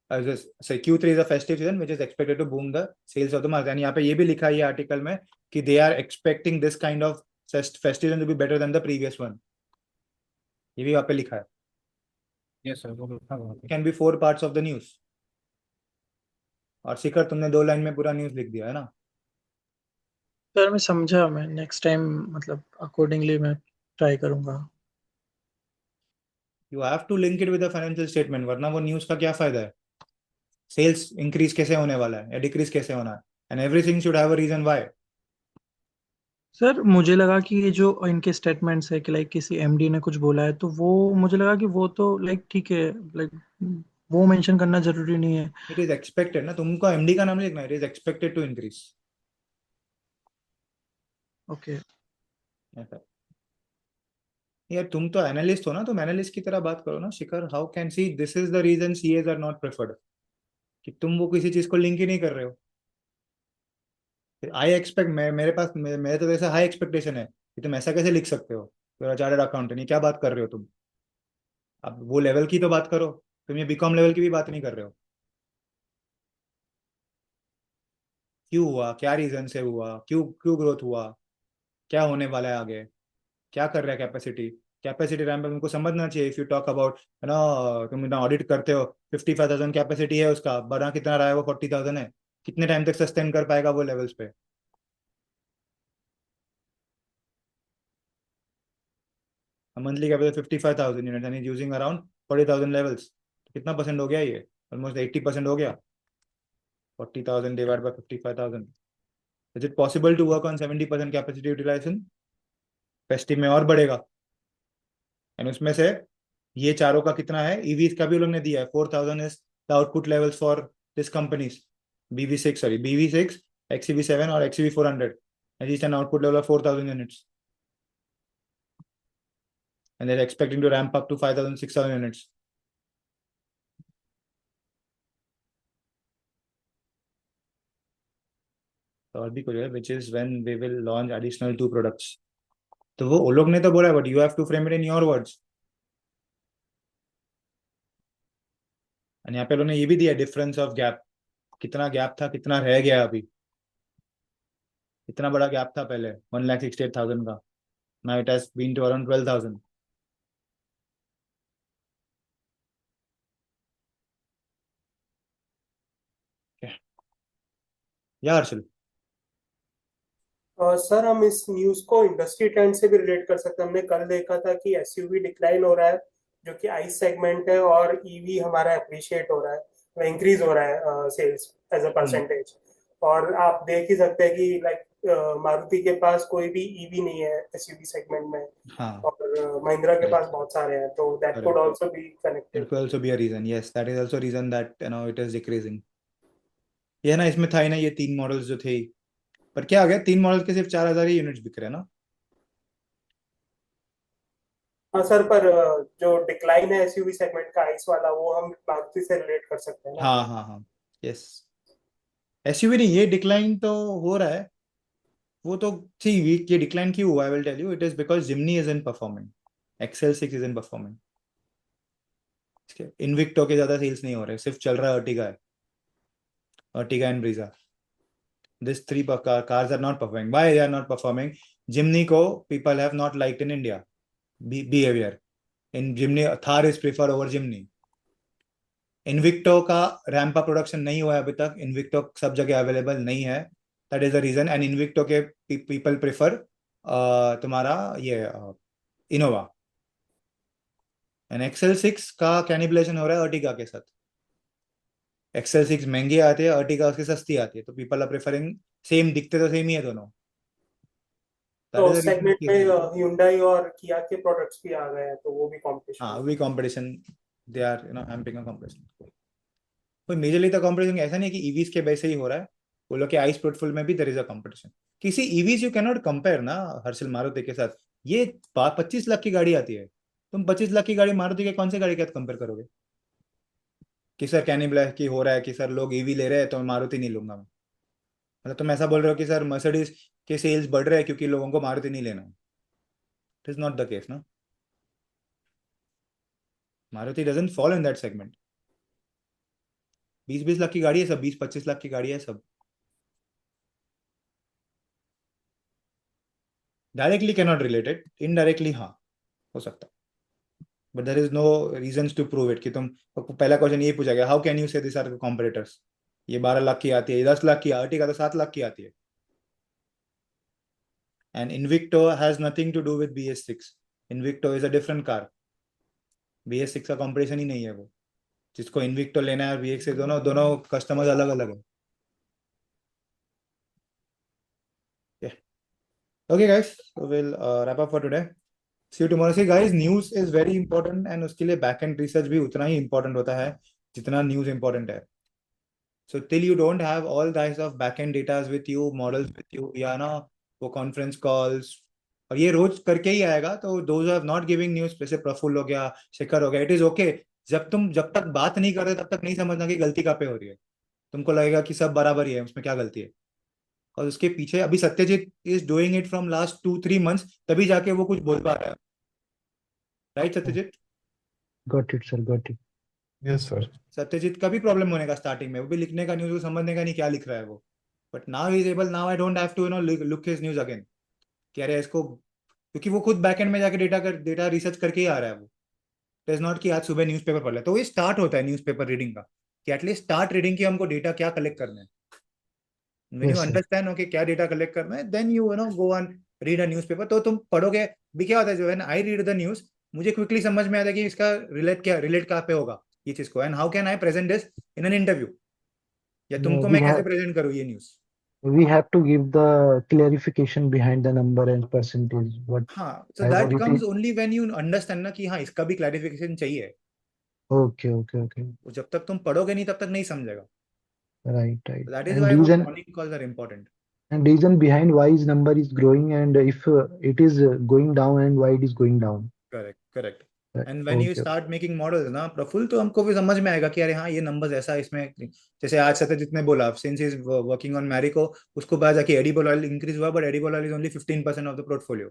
Q3 is a festive season which is expected to boom the sales of the market. And यहाँ पे ये भी लिखा है ये article में कि they are expecting this kind of festive season to be better than the previous one. ये भी यहाँ पे लिखा है. Yes, sir. वो लिखा हुआ है। Can be 4 parts of the news. और शिखर तुमने 2 लाइन में पूरा न्यूज लिख दिया है ना. सर मैं समझा, मैं नेक्स्ट टाइम मतलब अकॉर्डिंगली मैं ट्राई करूंगा. You have to link it with the financial statement, वरना वो न्यूज का क्या फायदा है. सेल्स इंक्रीज कैसे होने वाला है या डिक्रीज कैसे होना है. And everything should have a reason why. Sir मुझे लगा कि ये जो इनके स्टेटमेंट्स है कि लाइक किसी एमडी ने कुछ बोला है, तो वो मुझे लगा कि वो तो लाइक ठीक है, लाइक वो मेंशन करना जरूरी नहीं है. इट इज एक्सपेक्टेड ना, तुमको एमडी का नाम लिखना है. It is expected to increase. Okay यार तुम तो एनालिस्ट हो ना, तुम एनालिस्ट की तरह बात करो ना Shikhar. How can see this is the reason CS are not preferred, कि तुम वो किसी चीज को लिंक ही नहीं कर रहे हो. आई एक्सपेक्ट, मेरे पास मेरे तो ऐसा हाई एक्सपेक्टेशन है कि तुम ऐसा कैसे लिख सकते हो. चार्टर्ड अकाउंटेंट, ये क्या बात कर रहे हो तुम. अब वो लेवल की तो बात करो. तुम ये बीकॉम लेवल की भी बात नहीं कर रहे हो. क्यों हुआ, क्या रीजन से हुआ, क्यों क्यों ग्रोथ हुआ, क्या होने वाला है आगे, क्या कर रहा है कैपेसिटी रैम्प पे. तुमको समझना चाहिए. इफ यू टॉक अबाउट ना, तुम ना ऑडिट करते हो 55,000 कैपेसिटी है उसका, बना कितना रहा है वो 40,000 है. कितने टाइम तक सस्टेन कर पाएगा वो लेवल्स पे. Monthly capacity 55,000 unit and is using around 40,000 levels. कितना परसेंट हो गया ये. ऑलमोस्ट 80% हो गया. 40,000 divide by 55,000. Is it possible to work on 70% capacity utilization. Festive में और बढ़ेगा. एंड उसमें से ये चारों का कितना है. ईवीज का भी लोग ने दिया है. 4,000 is the output levels for this companies. BV6, XEV7 और XEV400 and each an output level of 4,000 units, and they're expecting to ramp up to 5,000, 6,000 units. और भी कुछ है, which is when they will launch additional 2 products. तो वो लोग ने तो बोला, but you have to frame it in your words. और यहाँ पे लोगों ने ये भी दिया डिफरेंस ऑफ गैप. कितना गैप था, कितना रह गया अभी. इतना बड़ा गैप था पहले 1,68,000 का. Now it has been to around 12,000. या हर्षल. सर हम इस न्यूज को इंडस्ट्री ट्रेंड से भी रिलेट कर सकते हैं. हमने कल देखा था कि एसयूवी डिक्लाइन हो रहा है, जो कि आइस सेगमेंट है, और ईवी हमारा अप्रिशिएट हो रहा है, इंक्रीज हो रहा है सेल्स एज अ परसेंटेज. और आप देख ही सकते हैं कि लाइक मारुति के पास कोई भी ईवी नहीं है एसयूवी सेगमेंट में. हाँ. और महिंद्रा के पास बहुत सारे हैं, तो that could also be connected. It could also be a reason. Yes, that is also a reason that it is decreasing. ये ना, इसमें था ही ना ये 3 मॉडल्स जो थे. पर क्या आ गया, 3 मॉडल्स के सिर्फ 4,000 ही यूनिट्स बिक रहे हैं ना. हाँ सर, पर जो डिक्लाइन है एसयूवी सेगमेंट का आइस वाला, वो हम मारुति से रिलेट कर सकते हैं ना. हाँ. यस. एसयूवी नहीं, ये डिक्लाइन तो हो रहा है. वो तो ठीक. ये डिक्लाइन क्यों हुआ, I will tell you. It is because Jimny is in performing, XL6 is in performing. Invicto के ज्यादा सेल्स नहीं हो रहे, सिर्फ चल रहा है Ertiga and Brezza. These 3 cars are not performing. Why they are not performing? Jimny को people have not liked in India. Behavior in Jimny, Thar is preferred over Jimny. Invicto का रैंप अप प्रोडक्शन नहीं हुआ है अभी तक. Invicto सब जगह available नहीं है. That is the reason. And Invicto के people prefer तुम्हारा ये Innova. And XL6 का कैनिबलाइजेशन हो रहा है अर्टिगा के साथ. XL6 महंगी आती है, अर्टिगा उसकी सस्ती आती है, तो पीपल आर प्रेफरिंग. सेम दिखते तो सेम ही है दोनों. तो सेगमेंट में Hyundai और Kia के प्रोडक्ट्स भी आ गए हैं, तो वो भी कंपटीशन. हाँ, वो competition. They are hampering a competition. कोई मेजरली तो कंपटीशन ऐसा नहीं है कि ईवीज के वैसे ही हो रहा है. वो लोग के आइस पोर्टफोलियो में भी देयर इज अ कंपटीशन. किसी EVs you can not compare ना हर्षल मारुति के साथ. ये 25 लाख की गाड़ी आती है. तुम 25 लाख की गाड़ी मारुति के कौन से गाड़ी के साथ कंपेयर करोगे कि सर कैनिबलाइज की हो रहा है कि सर लोग ईवी ले रहे हैं तो मारुति नहीं लूंगा मैं। मतलब तुम ऐसा बोल रहे हो कि सर मर्सिडीज के सेल्स बढ़ रहे हैं क्योंकि लोगों को मारुति नहीं लेना है। It is not the case ना। Maruti doesn't follow in that segment. 20-20 lakh की गाड़ी है सब, 20-25 लाख की गाड़ी है सब। डायरेक्टली कैनॉट रिलेटेड, इनडायरेक्टली हाँ हो सकता है, but there is no reasons to prove it. कि तुम पहला क्वेश्चन ये पूछा गया, how can you say this are competitors. ये 12 लाख की आती है, 10 लाख की, अर्टिगा तो 7 लाख की आती है। And Invicto has nothing to do with BS6। Invicto is a different car. BS6 का कॉम्पिटिशन ही नहीं है वो। जिसको इन्विक्टो लेना है और BS6 दोनों दोनों कस्टमर्स अलग अलग है। Okay guys, so we'll wrap up for today. See you tomorrow. See guys, news is very important and उसके लिए back end research भी उतना ही important होता है जितना news important है. So till you don't have all types of back end data with you, models with you, या ना वो conference calls, और ये रोज करके ही आएगा, तो those who have not giving news, जैसे प्रफुल्ल हो गया, शेखर हो गया, it is okay. जब तक बात नहीं कर रहे तब तक नहीं समझना कि गलती कहाँ पे हो रही है। तुमको लगेगा कि सब बराबर ही है, उसमें क्या गलती है। और उसके पीछे अभी Satyajit is doing it from last 2-3 months, तभी जाके वो कुछ बोल पा रहा है। Right Satyajit? Got it, sir. Got it. Yes, sir. Satyajit का भी प्रॉब्लम होने का स्टार्टिंग में, वो भी लिखने का, न्यूज को समझने का नहीं क्या लिख रहा है वो। But now is able, now I don't have to look his news again कि अरे इसको, क्योंकि वो खुद बैकएंड में जाके डेटा रिसर्च करके ही आ रहा है वो। इट इज नॉट कि आज सुबह न्यूज़पेपर पढ़ लिया। तो ये स्टार्ट होता है न्यूज़पेपर रीडिंग का, कि एटलीस्ट स्टार्ट रीडिंग की हमको डेटा क्या कलेक्ट करना है। When you Yes, sir. understand okay क्या डेटा कलेक्ट करना है, then you know go and read a newspaper। तो तुम पढ़ोगे भी, क्या होता है जो है ना, I read the news, मुझे क्विकली समझ में आता है कि इसका रिलेट कहाँ पे होगा ये चीज को, and how can I present this in an interview, या Yeah, तुमको मैं कैसे प्रेजेंट करूँ ये news. we have to give the clarification behind the number and percentage. हाँ, so What that it comes is. only when you understand ना कि हाँ इसका भी क्लैरिफिकेशन चाहिए। Okay, okay, okay. वो जब तक तुम पढ़ोगे नहीं तब तक नहीं समझेगा। Right, right. That is And why reason morning calls are important. and reason behind why his number is growing and if it is going down and why it is going down. Correct. Right. And when you Okay. Start making models ना प्रफुल, तो हमको भी समझ में आएगा कि अरे हाँ ये नंबर्स ऐसा इसमें। जैसे आज सत्यजीत ने बोला, since is working on Marico, उसको बाद जाके एडिबल ऑयल इंक्रीज हुआ, but edible oil is only 15% of the portfolio,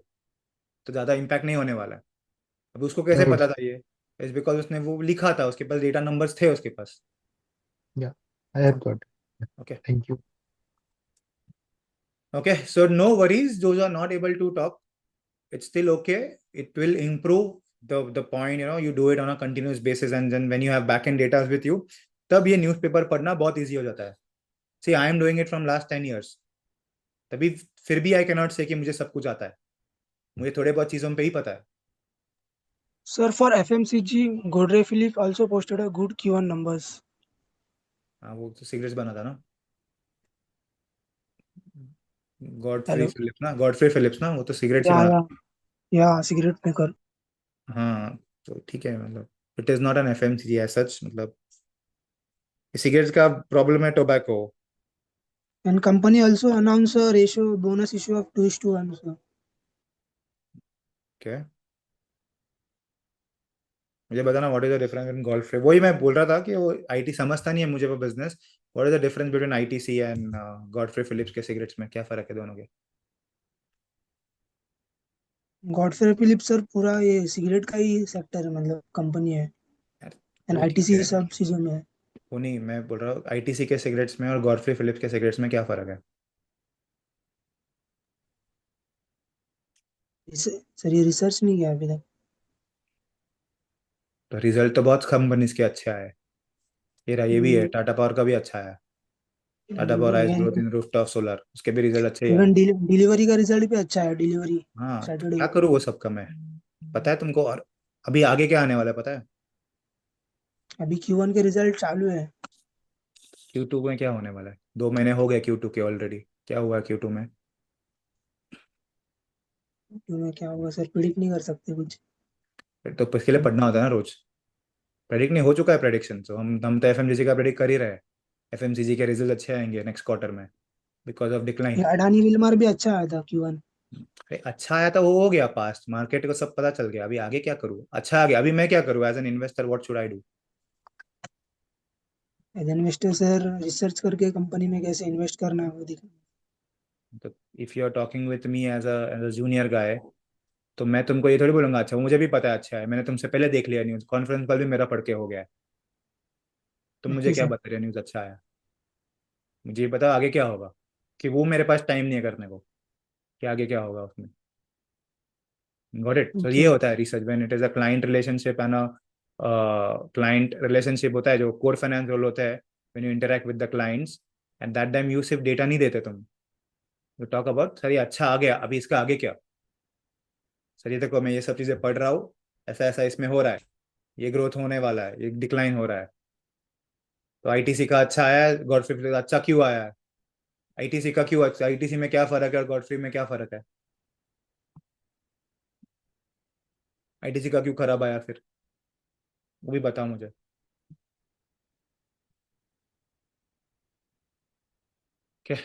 तो ज्यादा इंपैक्ट नहीं होने वाला है। अब उसको कैसे Right. पता था ये? इज बिकॉज उसने वो लिखा था, उसके पास डेटा नंबर्स थे उसके पास। Yeah, I have got it. Okay. Thank you. Okay, so no worries, those are not able to talk, it's still okay. It will improve the point, you know, you do it on a continuous basis, and then when you have back end data with you, तब ये newspaper पढ़ना बहुत easy हो जाता है। See, I am doing it from last 10 years, तभी फिर भी I cannot say कि मुझे सब कुछ आता है, मुझे थोड़े बहुत चीजों पे ही पता है। Sir, for FMCG, Godrej Philip also posted a good Q1 numbers. हाँ, वो तो सिगरेट्स बनाता ना, गॉडफ्री Hello. फिलिप्स ना, गॉडफ्री फिलिप्स ना, वो तो सिगरेट्स ही Yeah, बनाता। yeah, cigarette maker. हाँ, तो ठीक है, मतलब it is not an FMCG as such, मतलब सिगरेट्स का प्रॉब्लम है tobacco. And company also announced a ratio bonus issue of 2:1. Sir. क्या मुझे बताना, what is the difference in Godfrey? वही मैं बोल रहा था कि वो IT समझता नहीं है मुझे वो business. What is the difference between ITC and Godfrey Phillips के सिगरेट्स में, क्या फर्क है दोनों के? Godfrey Philip सर पूरा ये सिगरेट का ही सेक्टर है, मतलब कंपनी है, एंड वो ठीक ITC है, सब चीजों में है। वो नहीं, मैं बोल रहा हूँ ITC के सिगरेट्स में और गॉडफ्री फिलिप्स के सिगरेट्स में क्या फर्क है? सर ये रिसर्च नहीं किया अभी तक। तो रिजल्ट तो बहुत कंपनीज के अच्छे आए। ये भी है, टाटा पावर का भी अच्छा है। Tata power eyes growth in rooftop solar, उसके भी रिजल्ट अच्छे ही आए। इवन डिलीवरी का रिजल्ट भी अच्छा है, डिलीवरी हाँ, सैटरडे क्या करूँ वो सब का मैं, पता है तुमको? और अभी आगे क्या आने वाला है पता है? अभी Q1 के रिजल्ट चालू है। Q2 में क्या होने वाला है? 2 महीने हो गए Q2 के ऑलरेडी, क्या हुआ Q2 में? Q2 में क्या होगा सर, प्रिडिक्ट नहीं कर सकते कुछ। तो इसके लिए पढ़ना होता है ना रोज। प्रेडिक्ट नहीं हो चुका है प्रेडिक्शन, तो हम तो FMCG का प्रेडिक्ट कर ही रहे हैं। FMCG के रिजल्ट अच्छे आएंगे नेक्स्ट क्वार्टर में बिकॉज ऑफ डिक्लाइन। ये अडानी विल्मर भी अच्छा आया था Q1। अरे अच्छा आया तो वो हो गया, पास्ट मार्केट को सब पता चल गया, अभी आगे क्या करूँ? अच्छा आ गया, अभी मैं क्या करूँ as an investor? What should I do? As investor sir research करके कंपनी में कैसे इन्वेस्ट करना है वो देखना। तो if you are talking with me as a junior guy, तो मैं तुमको ये थोड़ी बोलूंगा अच्छा, मुझे भी पता है अच्छा है, मैंने तुमसे पहले देख लिया न्यूज़, कॉन्फ्रेंस कॉल भी मेरा पढ़ के हो गया है। तुम मुझे ओके क्या सर। बता रहे हो न्यूज़ अच्छा आया? मुझे ये बताओ आगे क्या होगा, कि वो मेरे पास टाइम नहीं है करने को, कि आगे क्या होगा उसमें। Got it? तो ओके ये सर। होता है research when it is a client relationship and client relationship होता है, जो कोर फाइनेंस रोल होता है when you interact with the clients, and that time you सिर्फ डेटा नहीं देते तुम, यू टॉक अबाउट सर ये अच्छा आ गया, अभी इसका आगे क्या? सर ये देखो मैं ये सब चीजें पढ़ रहा हूँ, ऐसा ऐसा इसमें हो रहा है, ये ग्रोथ होने वाला है, ये डिक्लाइन हो रहा है। तो आईटीसी का अच्छा आया है, गॉडफ्री का अच्छा क्यों आया है? आईटीसी का क्यों अच्छा, आईटीसी में क्या फर्क है और गॉडफ्री में क्या फर्क है? आईटीसी का क्यों खराब आया फिर, वो भी बताओ मुझे। Okay.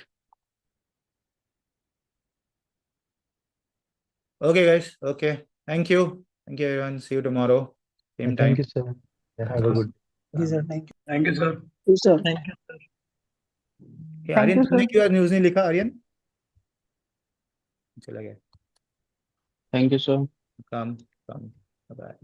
Okay, guys. Okay. Thank you. Thank you, everyone. See you tomorrow. Same Thank you, time. sir. Have a good okay sir, thank you. Thank you, sir. sir. Thank you, sir. Hey, Thank Aryan you, तूने sir. क्यों आज news नहीं लिखा आर्यन? चला गया। Thank you, sir. काम काम। Bye.